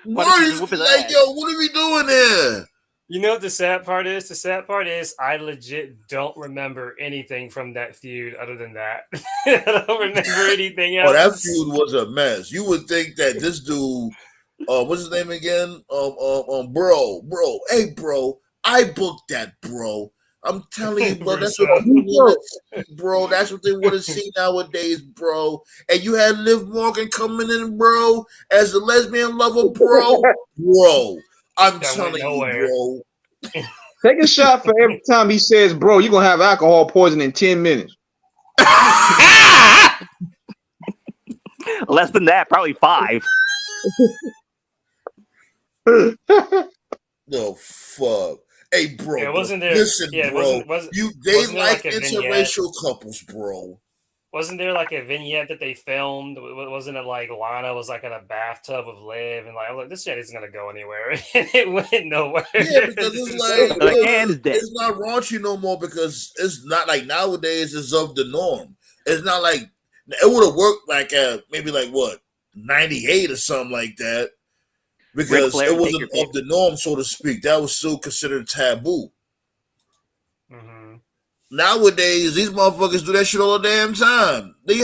Like, yo, what are we doing here? You know what the sad part is? The sad part is I legit don't remember anything from that feud other than that. I don't remember anything else. Oh, that feud was a mess. You would think that this dude, what's his name again? Bro. Hey, bro, I booked that, bro. I'm telling you, bro, that's what they want to see, bro. That's what they want to see nowadays, bro. And you had Liv Morgan coming in, bro, as a lesbian lover, bro. Bro, I'm telling you, bro. Take a shot for every time he says, bro, you're going to have alcohol poisoning in 10 minutes. Less than that, probably 5. No, fuck. Hey, bro. Yeah, wasn't there? Listen, yeah, bro. They like interracial couples, bro. Wasn't there like a vignette that they filmed? Wasn't it like Lana was like in a bathtub with Liv and like, this shit isn't gonna go anywhere, and it went nowhere. Yeah, because it's like it's not raunchy no more because it's not like nowadays it's of the norm. It's not like it would have worked like maybe like what 98 or something like that. Because it wasn't of the norm, so to speak. That was still considered taboo. Mm-hmm. Nowadays, these motherfuckers do that shit all the damn time. They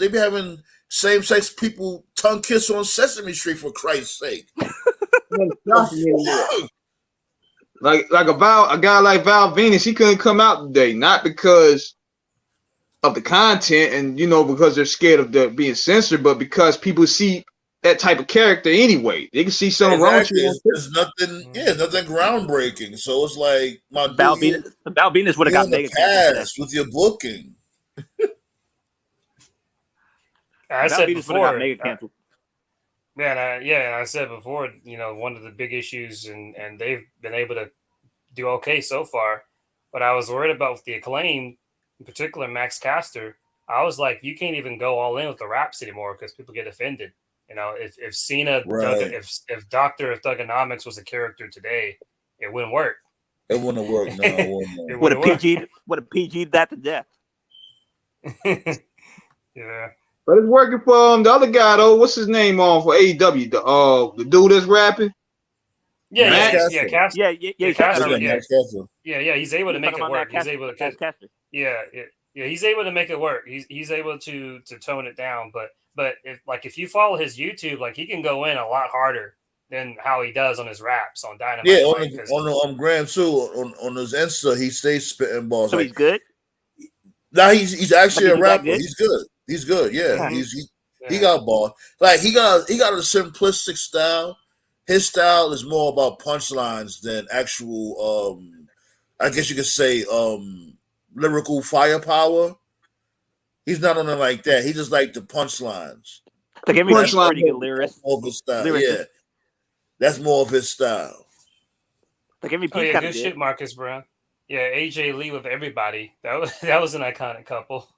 be having same-sex people tongue kiss on Sesame Street, for Christ's sake. like a guy like Val Venus, he couldn't come out today, not because of the content and because they're scared of being censored, but because people see that type of character anyway. They can see something wrong with you. There's nothing groundbreaking. So it's like Val Venus would have got mega cast with your booking. I said before. Mega canceled. I said before. One of the big issues, and they've been able to do okay so far. But I was worried about with the Acclaim, in particular Max Caster. I was like, you can't even go all in with the raps anymore because people get offended. If Cena, if Doctor of Thugonomics was a character today, it wouldn't work. It wouldn't work. No, it wouldn't. Would have PG'd that to death. Yeah. But it's working for the other guy though. What's his name on for AEW? The dude that's rapping. Castle. Yeah, he's able to make it work. He's able to he's able to make it work. He's able to tone it down. But if you follow his YouTube, like he can go in a lot harder than how he does on his raps on Dynamite. Yeah, on the Graham too, on his Insta, he stays spitting balls. So he's good. Now he's actually a rapper. He's good. He's good. Yeah, he got balls. Like he got a simplistic style. His style is more about punchlines than actual. I guess you could say lyrical firepower. He's not on it like that. He just like the punchlines. Like every pretty good lyricist. More of his style. Yeah, that's more of his style. Like every good shit, Marcus Brown. Yeah, AJ Lee with everybody. That was an iconic couple.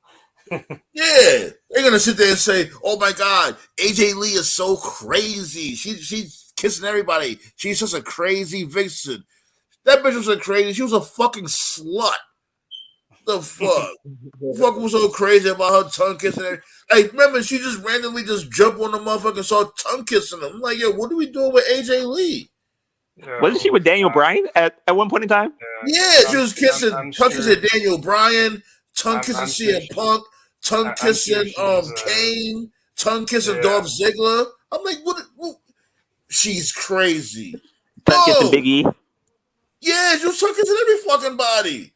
Yeah, they're gonna sit there and say, "Oh my God, AJ Lee is so crazy. She's kissing everybody. She's just a crazy vixen. That bitch was a crazy. She was a fucking slut. The fuck? Fuck was so crazy about her tongue kissing her. Hey, remember she just randomly just jumped on the motherfucker and started tongue kissing him. I'm like, yo, what are we doing with AJ Lee? Wasn't she with Daniel Bryan at one point in time? Yeah, she was kissing, tongue kissing Daniel Bryan, tongue kissing CM Punk, tongue kissing Kane, tongue kissing Dolph Ziggler. I'm like, what? She's crazy. Tongue kissing Big E. Yeah, she was tongue kissing every fucking body.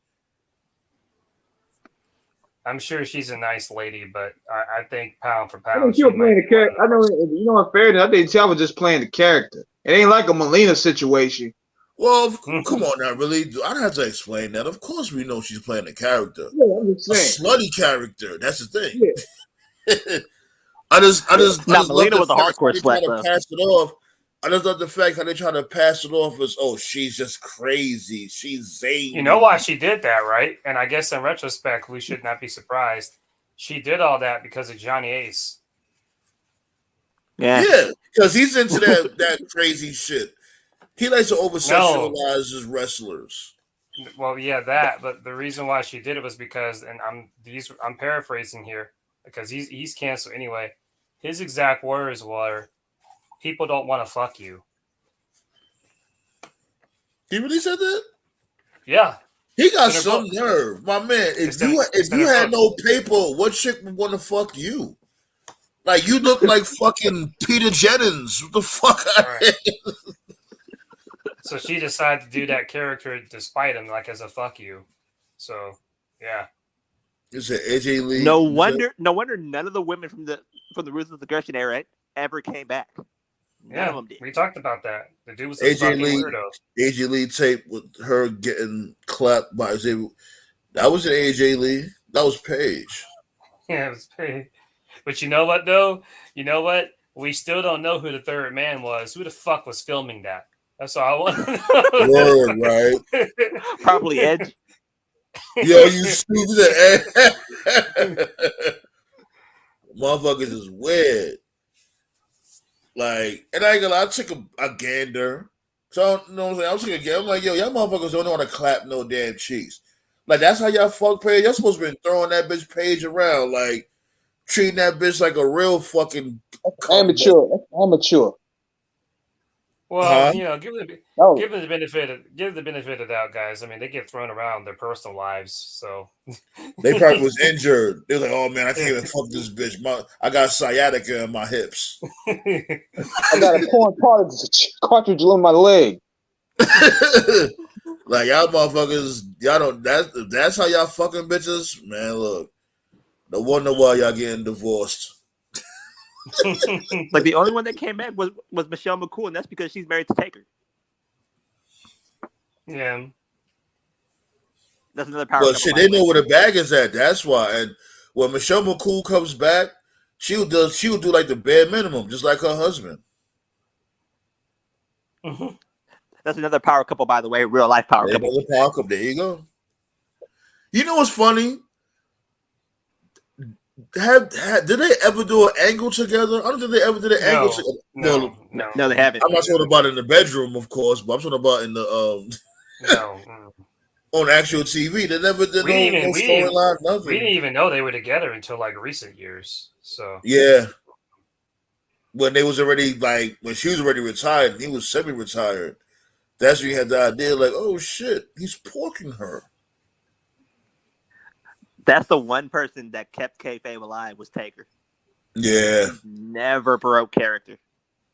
I'm sure she's a nice lady, but I think pound for pound. I think she was playing the character. I know, you know, in fairness, I think she was just playing the character. It ain't like a Melina situation. Well, come on now, really? I don't have to explain that. Of course, we know she's playing a character. Yeah, I'm just saying. A slutty character. That's the thing. Yeah. I just Melina love was a hardcore slut. Pass it off. I just love the fact how they try to pass it off as, oh, she's just crazy. She's zany. You know why she did that, right? And I guess in retrospect, we should not be surprised. She did all that because of Johnny Ace. Yeah, because he's into that crazy shit. He likes to over-sexualize his wrestlers. Well, yeah, that. But the reason why she did it was because, and I'm paraphrasing here, because he's canceled anyway. His exact words were, "People don't want to fuck you." He really said that? Yeah. He got some nerve. My man, if you had no paper, what chick would want to fuck you? Like, you look like fucking Peter Jennings. What the fuck? Right. So she decided to do that character despite him, like as a fuck you. So, yeah. Is it AJ Lee? No wonder none of the women from the Ruthless Aggression era ever came back. None of them did. We talked about that. The dude was a fucking weirdo. AJ Lee tape with her getting clapped by Xavier. That wasn't AJ Lee. That was Paige. Yeah, it was Paige. But you know what, though? You know what? We still don't know who the third man was. Who the fuck was filming that? That's all I want to know. Word, right? Probably Edge. Yo, you stupid. Motherfuckers is weird. Like, and I ain't gonna lie, I took a gander. So, you know what I'm saying? I was taking a gander. I'm like, yo, y'all motherfuckers don't know how to clap no damn cheeks. Like, that's how y'all fuck Paige. Y'all supposed to be throwing that bitch Paige around, like, treating that bitch like a real fucking amateur. That's amateur. Well, you know, give the benefit of the doubt, guys. I mean, they get thrown around their personal lives, so they probably was injured. They're like, "Oh man, I can't even fuck this bitch. I got sciatica in my hips. I got a torn cartridge in my leg." Like, y'all motherfuckers, y'all don't. That's how y'all fucking bitches, man. Look, no wonder why y'all getting divorced. Like, the only one that came back was Michelle McCool, and that's because she's married to Taker. Yeah, that's another power. Well, shit, they know where the bag is at. That's why. And when Michelle McCool comes back, she will do like the bare minimum, just like her husband. Mm-hmm. That's another power couple, by the way. Real life power couple. Another power couple. There you go. You know what's funny? Did they ever do an angle together? I don't think they ever did an angle together. No, they haven't. I'm not talking about in the bedroom, of course, but I'm talking about in the No. on actual TV. They never did no storyline, nothing. We didn't even know they were together until like recent years. So yeah, when they was already like when she was already retired, and he was semi-retired. That's when you had the idea, like, oh shit, he's porking her. That's the one person that kept kayfabe alive was Taker. Yeah, he never broke character.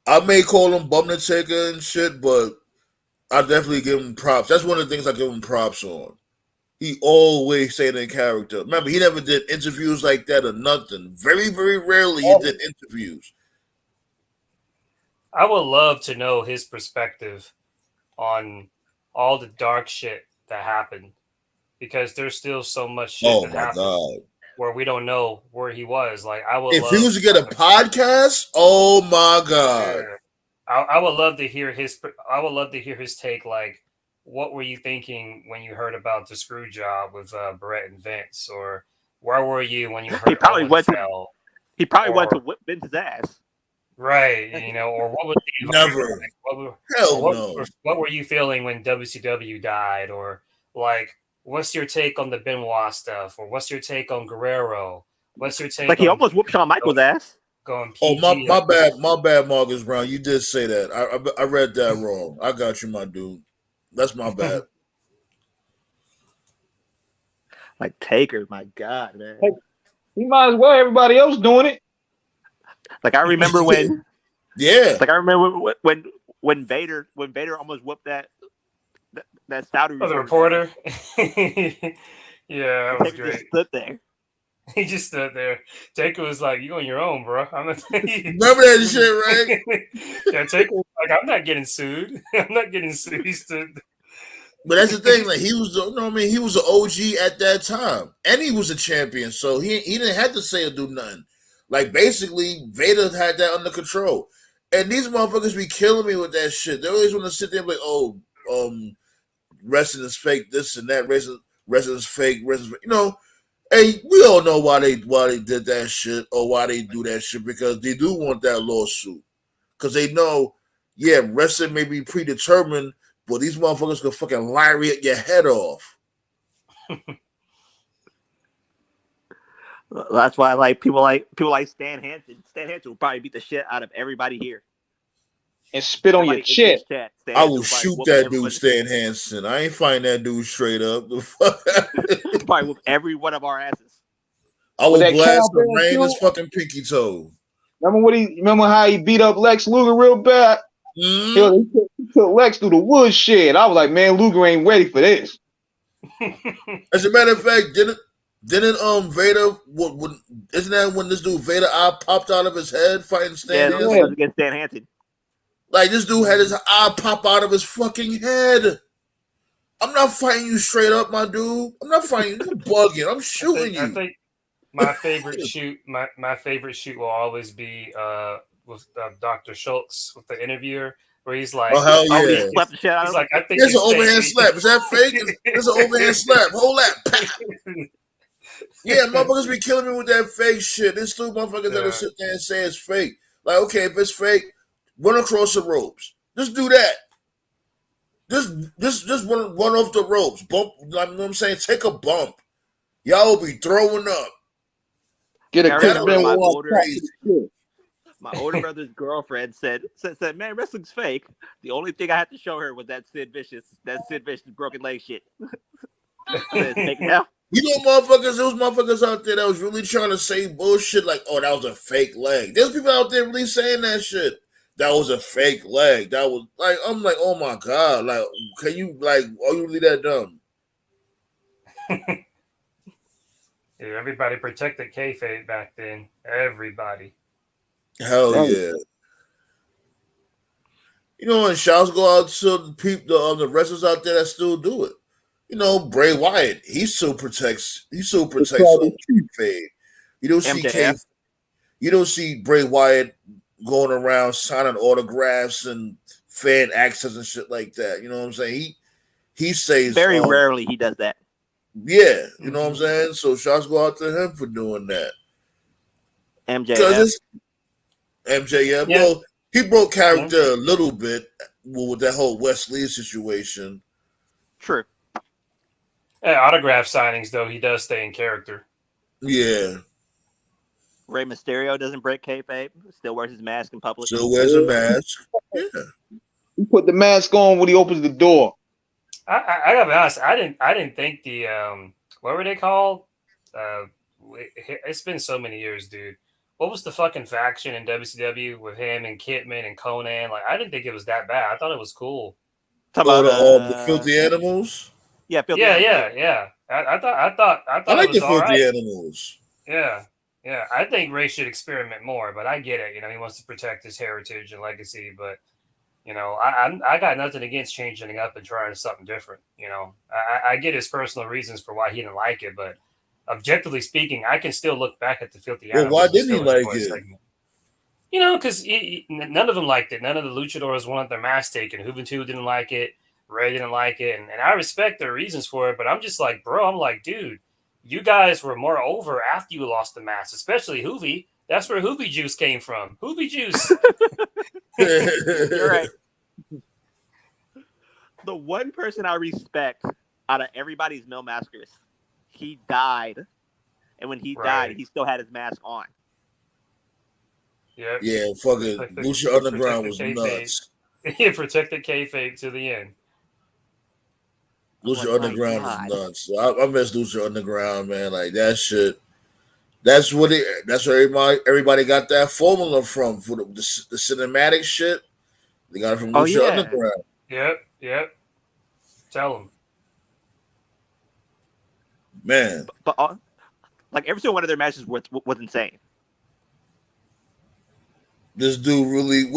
I may call him Bum the Taker and shit, but I definitely give him props. That's one of the things I give him props on. He always stayed in character. Remember, he never did interviews like that or nothing. Very, very rarely he did interviews. I would love to know his perspective on all the dark shit that happened, because there's still so much shit that happened where we don't know where he was. Like, I would. If he was to get a podcast, oh my god! Yeah. I would love to hear his. I would love to hear his take. Like, what were you thinking when you heard about the screw job with Brett and Vince, or where were you when you heard? He probably went to whip Vince's ass. Right, you know, or what was the never? Like, what were you feeling when WCW died, or like, what's your take on the Benoit stuff, or what's your take on Guerrero? What's your take? Like, he almost whooped Shawn Michaels' ass. Going PG. Oh, my bad, Marcus Brown. You did say that. I read that wrong. I got you, my dude. That's my bad. Like, Taker, my God, man. He might as well. Everybody else doing it. Like, I remember when. Yeah. Like, I remember when Vader almost whooped that Saudi reporter. Yeah, that was Taker great. just stood there. He just stood there. Taker was like, "You on your own, bro." I'm not. Remember that shit, right? Yeah, Taker was like, "I'm not getting sued. I'm not getting sued." He stood. But that's the thing. Like, he was, he was an OG at that time, and he was a champion, so he didn't have to say or do nothing. Like, basically, Vader had that under control, and these motherfuckers be killing me with that shit. They always want to sit there and be like, "Oh, wrestling is fake. This and that. Wrestling is fake. You know." Hey, we all know why they did that shit or why they do that shit, because they do want that lawsuit. Because they know, yeah, wrestling may be predetermined, but these motherfuckers can fucking lariat your head off. That's why people like Stan Hansen. Stan Hansen will probably beat the shit out of everybody here. And spit on your chest. I will shoot that dude, Stan Hansen. I ain't find that dude straight up. Probably whoop every one of our asses. I will blast the rain his fucking pinky toe. Remember how he beat up Lex Luger real bad? Mm-hmm. He took Lex through the woodshed. I was like, man, Luger ain't ready for this. As a matter of fact, didn't Vader? Isn't that when this dude Vader eye popped out of his head fighting Stan Hansen? Yeah, against Stan Hansen. Like, this dude had his eye pop out of his fucking head. I'm not fighting you straight up, my dude. I'm not fighting you. You're bugging. I'm shooting you. I think my favorite shoot, my favorite shoot will always be with Dr. Schultz with the interviewer, where he's like, "Oh hell yeah!" He slapped the shit out of him. Like, I think it's an overhand slap. Is that fake? It's an overhand slap. Hold that. Yeah, motherfuckers be killing me with that fake shit. There's still motherfuckers that'll sit there and say it's fake. Like, okay, if it's fake, run across the ropes. Just do that. Just run off the ropes. Bump. You know what I'm saying? Take a bump. Y'all will be throwing up. Get a my older brother's girlfriend said, "Man, wrestling's fake. The only thing I had to show her was that Sid Vicious broken leg shit." Fake now. You know, motherfuckers, those motherfuckers out there that was really trying to say bullshit like, "Oh, that was a fake leg." There's people out there really saying that shit. That was a fake leg. That was like, I'm like, oh my god, like, can you like, are you really that dumb? Yeah, everybody protected kayfabe back then. Everybody. Hell yeah. You know, and shouts go out to the people, the wrestlers out there that still do it. You know, Bray Wyatt, he still protects kayfabe. You don't see you don't see Bray Wyatt going around signing autographs and fan access and shit like that. You know what I'm saying? He says very rarely he does that. Yeah, you know what I'm saying? So shots go out to him for doing that. MJF. Yeah. Well, he broke character a little bit with that whole Wesley situation. True. Yeah, autograph signings though, he does stay in character. Yeah. Rey Mysterio doesn't break kayfabe. Still wears his mask in public. Still wears a mask. Yeah. He put the mask on when he opens the door. I gotta be honest. I didn't think the what were they called? It's been so many years, dude. What was the fucking faction in WCW with him and Kitman and Conan? Like, I didn't think it was that bad. I thought it was cool. Talk Oh, about the filthy animals. yeah, filthy Yeah, animals. yeah. I I thought like it the was all filthy right. animals. Yeah. I think Ray should experiment more, but I get it. You know, he wants to protect his heritage and legacy, but you know, I got nothing against changing it up and trying something different. You know, I get his personal reasons for why he didn't like it, but objectively speaking, I can still look back at the filthy Well, animals why and didn't he still like enjoy the it? segment. You know, because none of them liked it. None of the luchadors wanted their mask taken. Juventud didn't like it. Ray didn't like it, and I respect their reasons for it. But I'm just like, bro, I'm like, dude, you guys were more over after you lost the mask, especially Hoovy. That's where Hoovy juice came from. Hoovy juice. You're right. The one person I respect out of everybody's male maskers, he died, and when he died, he still had his mask on. Yep. Yeah, fucking Lucha Underground was nuts. He protected kayfabe to the end. Lucha Underground is nuts. I miss Lucha Underground, man. Like that shit. That's where everybody got that formula from for the cinematic shit. They got it from Lucha Underground. Yep. Tell them, man. But like every single one of their matches was insane. This dude really,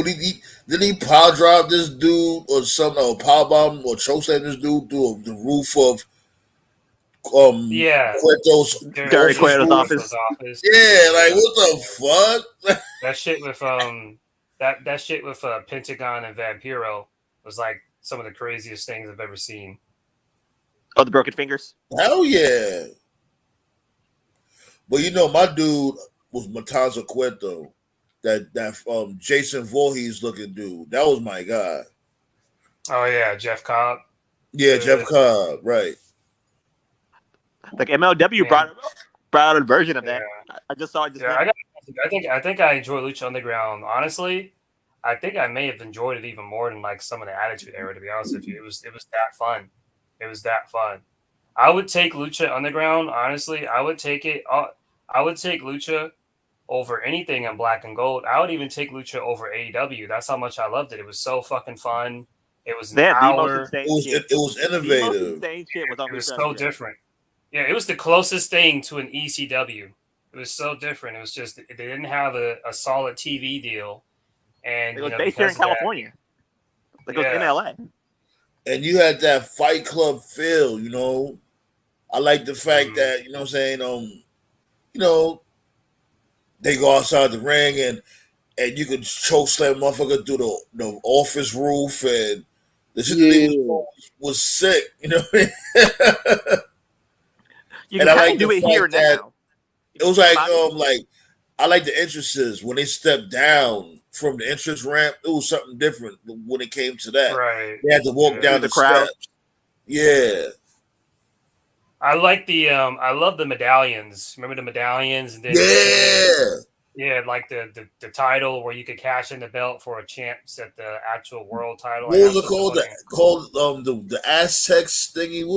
did he power drive this dude or something, or power bomb or chokeslam this dude through the roof of Cueto's office. Yeah, like what the fuck? That shit with that shit with Pentagon and Vampiro was like some of the craziest things I've ever seen. Oh, the broken fingers? Hell yeah. But you know, my dude was Matanza Cueto. That Jason Voorhees looking dude. That was my guy. Oh yeah, Jeff Cobb. Yeah, Jeff Cobb, right. Like MLW brought out a version of that. I just saw it just I think I enjoy Lucha Underground. Honestly, I think I may have enjoyed it even more than like some of the Attitude Era, to be honest with you. It was that fun. It was that fun. I would take Lucha Underground, honestly. I would take it. I would take Lucha over anything in black and gold. I would even take Lucha over AEW. That's how much I loved it. It was so fucking fun. It was an hour. It was innovative. It was so different. Yeah, it was the closest thing to an ECW. It was so different. It was just they didn't have a solid TV deal, and it was based here in California. Like it was in LA. And you had that Fight Club feel, you know. I like the fact that, you know what I'm saying, you know, they go outside the ring and you could choke slam motherfucker through the office roof, and the shit was sick, you know what I mean? You can kind of do it here now. It was like I like the entrances when they stepped down from the entrance ramp. It was something different when it came to that. Right, they had to walk down the crowd. steps. Yeah, I like the I love the medallions. Remember the medallions? And then yeah, like the title where you could cash in the belt for a champs at the actual world title. What was it called? The Aztecs thingy. What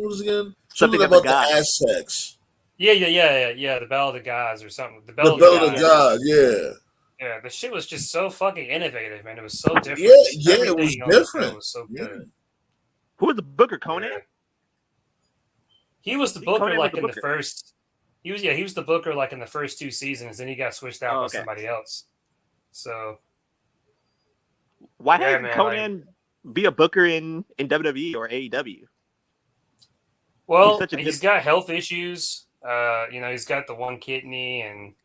was it again? Something about the Aztecs. Yeah. The Bell of the Gods or something. The Bell of the Gods, yeah. Yeah, the shit was just so fucking innovative, man. It was so different. Yeah, it was different. It was so good. Who was the booker, Conan? Yeah. He was the booker like in the first. He was the booker like in the first 2 seasons. Then he got switched out by somebody else. So why didn't Conan be a booker in WWE or AEW? Well, he's got health issues. You know, he's got the one kidney, and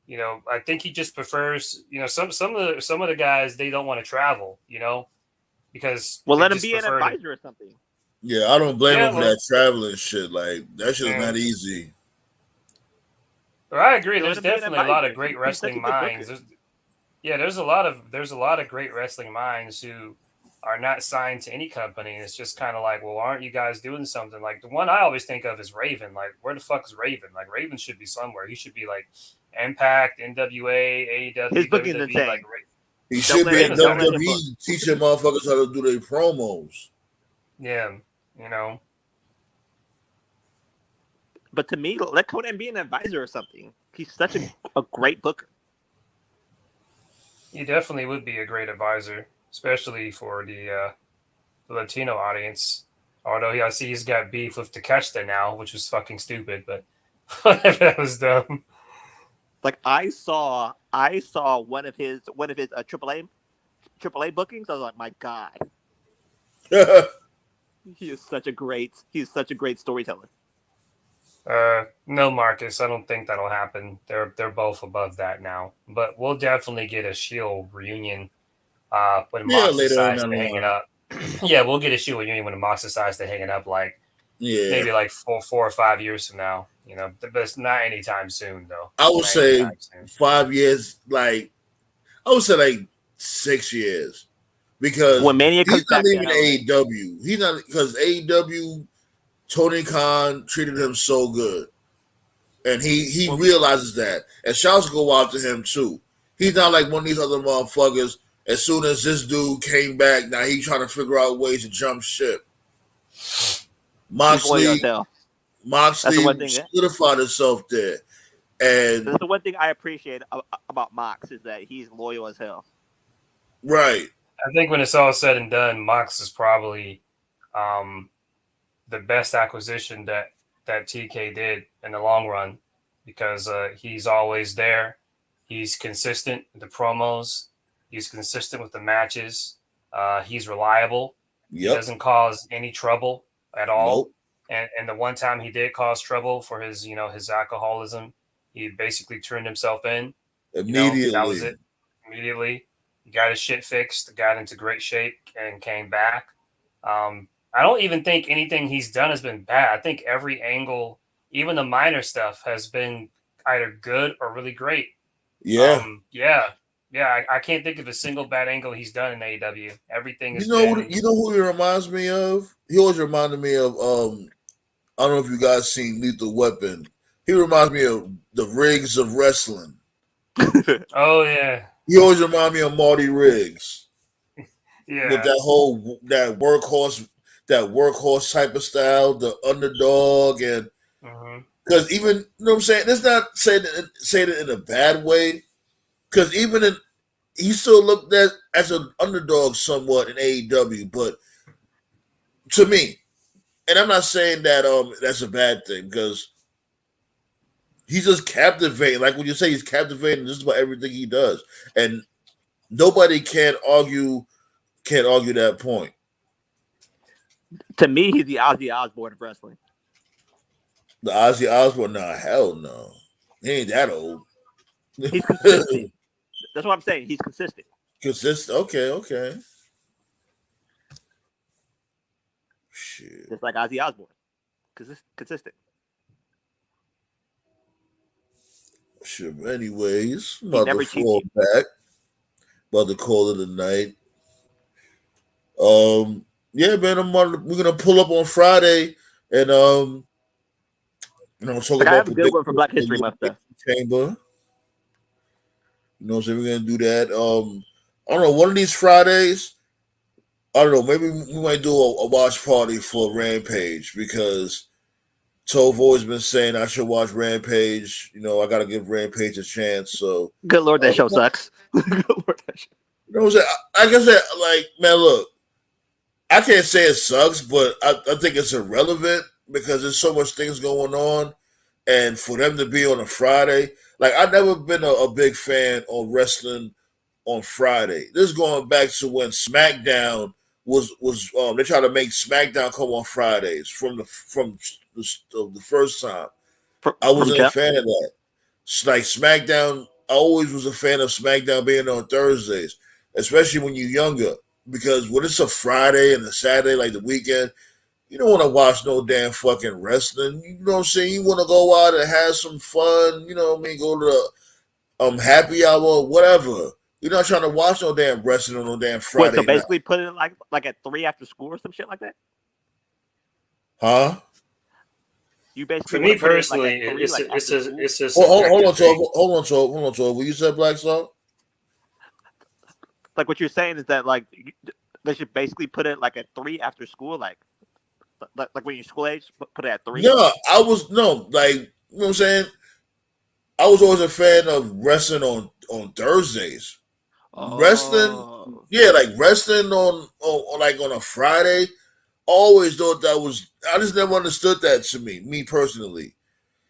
you know, I think he just prefers. You know, some of the guys, they don't want to travel. You know, because let him be an advisor or something. Yeah, I don't blame him for that traveling shit. Like that shit is not easy. Well, I agree. There's definitely a lot of great wrestling minds. There's a lot of great wrestling minds who are not signed to any company. And it's just kind of like, well, aren't you guys doing something? Like the one I always think of is Raven. Like, where the fuck is Raven? Like, Raven should be somewhere. He should be like Impact, NWA, AEW, His booking's WWE. insane. Like, He should be at WWE teaching motherfuckers how to do their promos. Yeah, you know. But to me, let Conan be an advisor or something. He's such a great booker. He definitely would be a great advisor, especially for the Latino audience. Although I see he's got beef with Takeshita now, which was fucking stupid, but whatever, that was dumb. Like I saw one of his AAA bookings. I was like, my God, he's such a great storyteller. No, Marcus, I don't think that'll happen. They're both above that now, but we'll definitely get a Shield reunion when Mox decides to hang it up. Yeah, we'll get a Shield reunion when Mox decides to hang it up, like maybe like 4 or 5 years from now. You know, but it's not anytime soon, though. I would say 5 years. Like I would say like 6 years, because when Mania he's not leaving AEW. He's not, because AEW. Tony Khan treated him so good, and he realizes that. And shouts go out to him too. He's not like one of these other motherfuckers. As soon as this dude came back, now he's trying to figure out ways to jump ship. Moxley solidified himself there, and that's the one thing I appreciate about Mox is that he's loyal as hell. Right. I think when it's all said and done, Mox is probably the best acquisition that TK did in the long run, because he's always there. He's consistent with the promos. He's consistent with the matches. He's reliable. He doesn't cause any trouble at all. Nope. And the one time he did cause trouble for his, his alcoholism, he basically turned himself in. Immediately. That was it. Immediately. He got his shit fixed, got into great shape, and came back. I don't even think anything he's done has been bad. I think every angle, even the minor stuff, has been either good or really great. Yeah. I can't think of a single bad angle he's done in AEW. Everything is. You know who he reminds me of? He always reminded me of. I don't know if you guys seen Lethal Weapon. He reminds me of the Riggs of wrestling. Oh yeah. He always reminds me of Marty Riggs. Yeah. With that workhorse type of style, the underdog, and because even, you know what I'm saying, it's not saying it in a bad way, because even he still looked at as an underdog somewhat in AEW, but to me, and I'm not saying that that's a bad thing, because he's just captivating. Like when you say he's captivating just about everything he does, and nobody can argue that point. To me, he's the Ozzy Osbourne of wrestling. The Ozzy Osbourne? Nah, hell no. He ain't that old. He's consistent. That's what I'm saying. He's consistent. Okay. Shit. Just like Ozzy Osbourne. Consistent. Sure. Anyways, about to fall back. About to call it a night. Yeah, man. We're gonna pull up on Friday and talk about. I have a good one for Black History Month, though. Chamber. So we're gonna do that. I don't know. One of these Fridays, I don't know. Maybe we might do a watch party for Rampage, because Tove always been saying I should watch Rampage. I got to give Rampage a chance. So good Lord, that show sucks. Good Lord, that show. You know what I'm saying? Like I said, man, look. I can't say it sucks, but I think it's irrelevant, because there's so much things going on, and for them to be on a Friday, like I've never been a big fan of wrestling on Friday. This is going back to when SmackDown was they tried to make SmackDown come on Fridays from the first time. I wasn't a fan of that. Like SmackDown, I always was a fan of SmackDown being on Thursdays, especially when you're younger. Because when it's a Friday and a Saturday, like the weekend, you don't want to watch no damn fucking wrestling. You know what I'm saying? You want to go out and have some fun. You know what I mean? Go to the happy hour, whatever. You're not trying to watch no damn wrestling on no damn Wait, Friday so night, basically put it like at 3 after school or some shit like that. huh? You basically For want me to put it like at personally, 3, like after school. it's a Hold subjective on, 12. thing. Hold on, 12. What you said, Black Star? Like what you're saying is that like they should basically put it like at 3 after school, like when you're school age, put it at 3. No, I was no like you know what I'm saying. I was always a fan of wrestling on Thursdays. Wrestling, Oh, yeah, like wrestling on like on a Friday. Always thought that was. I just never understood that to me personally.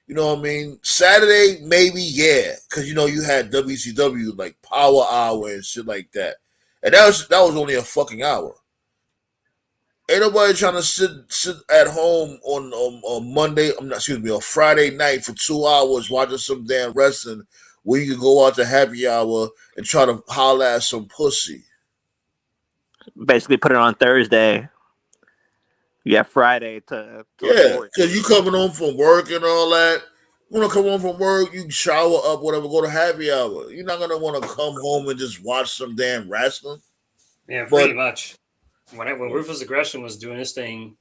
You know what I mean? Saturday, maybe, yeah, because you know you had WCW like Power Hour and shit like that, and that was only a fucking hour. Ain't nobody trying to sit at home on Monday. I'm not excuse me on Friday night for 2 hours watching some damn wrestling where you can go out to happy hour and try to holler at some pussy. basically put it on Thursday. You have Friday to look Yeah, forward because to you it. coming home from work and all that. You want to come home from work, you shower up, whatever, go to happy hour. You're not gonna want to come home and just watch some damn wrestling. Yeah, But pretty much. When Ruthless Aggression was doing his thing,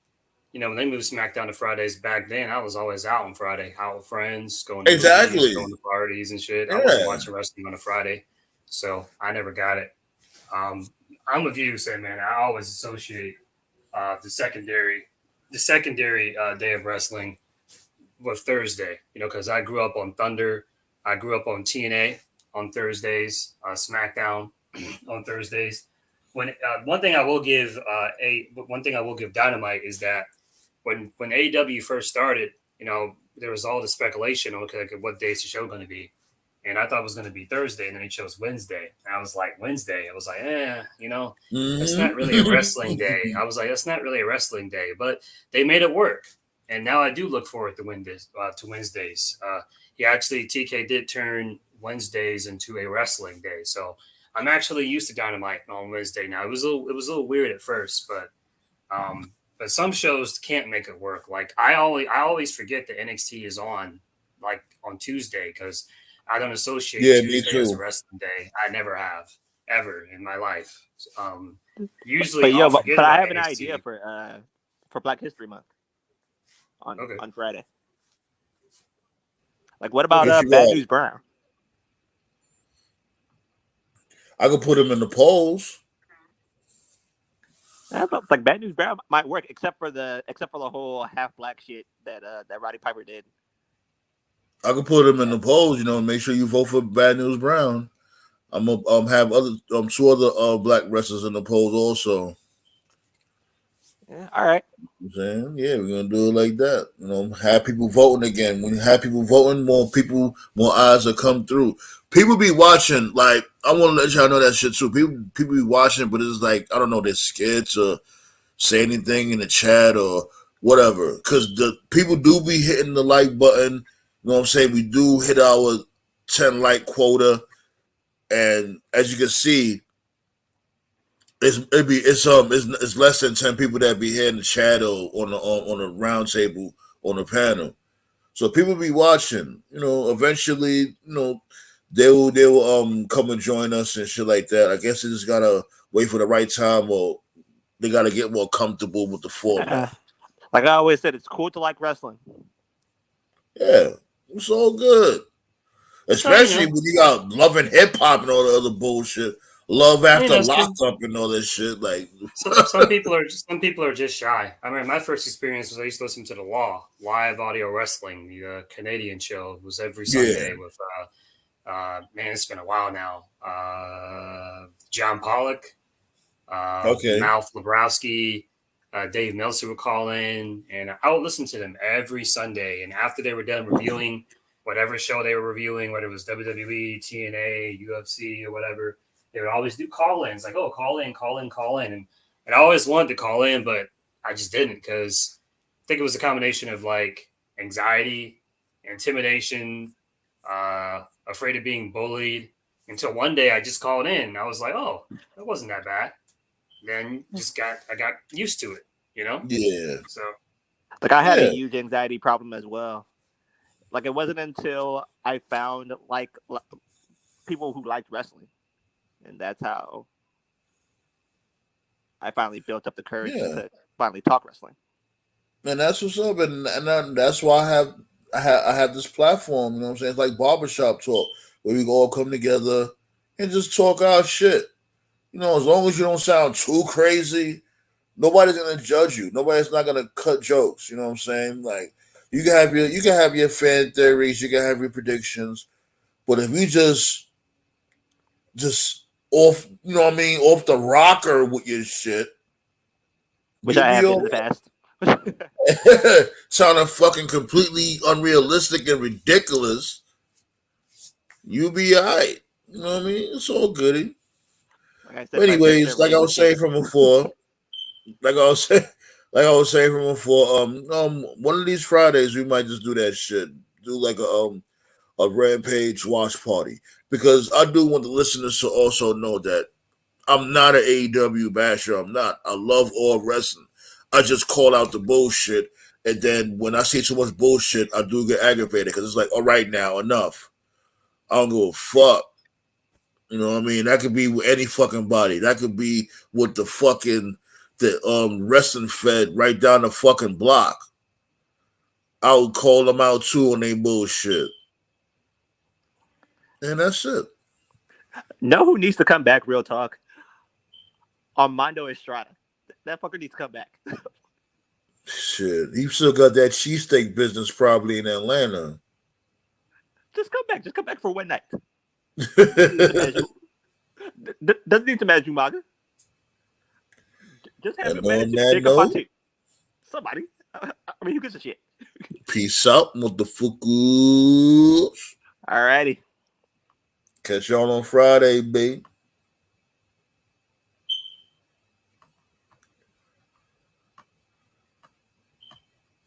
when they moved SmackDown to Fridays back then, I was always out on Friday, out with friends, going to movies, exactly, going to parties and shit. I wasn't yeah, watching wrestling on a Friday, so I never got it. I'm with you, say man. I always associate the secondary day of wrestling with Thursday. Because I grew up on Thunder, I grew up on TNA on Thursdays, SmackDown on Thursdays. When one thing I will give Dynamite is that when AEW first started, there was all the speculation on okay, what day is the show going to be, and I thought it was going to be Thursday, and then they chose Wednesday, and I was like Wednesday. I was like, that's not really a wrestling day. I was like, that's not really a wrestling day, but they made it work, and now I do look forward to Wednesdays. TK did turn Wednesdays into a wrestling day, so I'm actually used to Dynamite on Wednesday now. It was a little weird at first, but some shows can't make it work. Like I always forget that NXT is on like on Tuesday because I don't associate yeah, me Tuesday as a too. wrestling day. I never have ever in my life. Usually But yo, I'll but, forget but I about have an idea NXT. for Black History Month Okay. on Friday. Like, what about What you Bad got? News Brown? I could put him in the polls. Like Bad News Brown might work, except for the whole half black shit that Roddy Piper did. I could put him in the And polls. Make sure you vote for Bad News Brown. I'm gonna have other two other black wrestlers in the polls also. yeah, all right. You know what I'm saying, yeah, we're gonna do it like that. Have people voting again. When you have people voting, more eyes will come through. People be watching. Like I want to let y'all know that shit too. People be watching, but it's like I don't know. They're scared to say anything in the chat or whatever because the people do be hitting the like button. You know what I'm saying? We do hit our 10 like quota, and as you can see, it's less than 10 people that be here in the chat or on the round table on the panel. So people be watching. Eventually, they will come and join us and shit like that. I guess they just gotta wait for the right time or they gotta get more comfortable with the format. Like I always said, it's cool to like wrestling. Yeah, it's all good. Especially when you got Love and Hip Hop and all the other bullshit. Love After Lockup and all that shit. Like Some people are just shy. I mean, my first experience was I used to listen to the Law live audio wrestling, the Canadian show. It was every Sunday with man, it's been a while now. John Pollock, okay. Malf Lebrowski, Dave Meltzer would call in, and I would listen to them every Sunday. And after they were done reviewing whatever show they were reviewing, whether it was WWE, TNA, UFC, or whatever, they would always do call-ins, like, oh, call in. And I always wanted to call in, but I just didn't because I think it was a combination of like anxiety, intimidation, afraid of being bullied. Until one day I just called in. And I was like, oh, that wasn't that bad. Then I got used to it, Yeah. So like I had a huge anxiety problem as well. Like it wasn't until I found like people who liked wrestling, and that's how I finally built up the courage Yeah. to finally talk wrestling. And that's what's up, and that's why I have this platform. You know what I'm saying? It's like barbershop talk, where we all come together and just talk our shit. You know, as long as you don't sound too crazy, nobody's gonna judge you. Nobody's not gonna cut jokes. You know what I'm saying? Like you can have your fan theories, you can have your predictions, but if we just off, you know what I mean, off the rocker with your shit, Which you'll I be have been all in the right. past. Sounding fucking completely unrealistic and ridiculous, you'll be alright. You know what I mean? It's all goody. Like I said, But my parents anyways, never like I raised a was saying kid. from before, like I was saying, from before, one of these Fridays we might just do that shit. Do like a Rampage watch party, because I do want the listeners to also know that I'm not an AEW basher. I'm not. I love all wrestling. I just call out the bullshit, and then when I see too much bullshit, I do get aggravated because it's like, all right, now enough. I don't give a fuck. You know what I mean? That could be with any fucking body. That could be with the wrestling fed right down the fucking block. I would call them out too on they bullshit. And that's it. Know who needs to come back? Real talk. Armando Estrada. That fucker needs to come back. Shit. He still got that cheesesteak business probably in Atlanta. Just come back. Just come back for one night. Doesn't need to manage Umaga. Just have And him on manage that Jacob note, Fontaine. Somebody. I mean, who gives a shit? peace out, motherfuckers. Alrighty. Catch y'all on Friday, babe.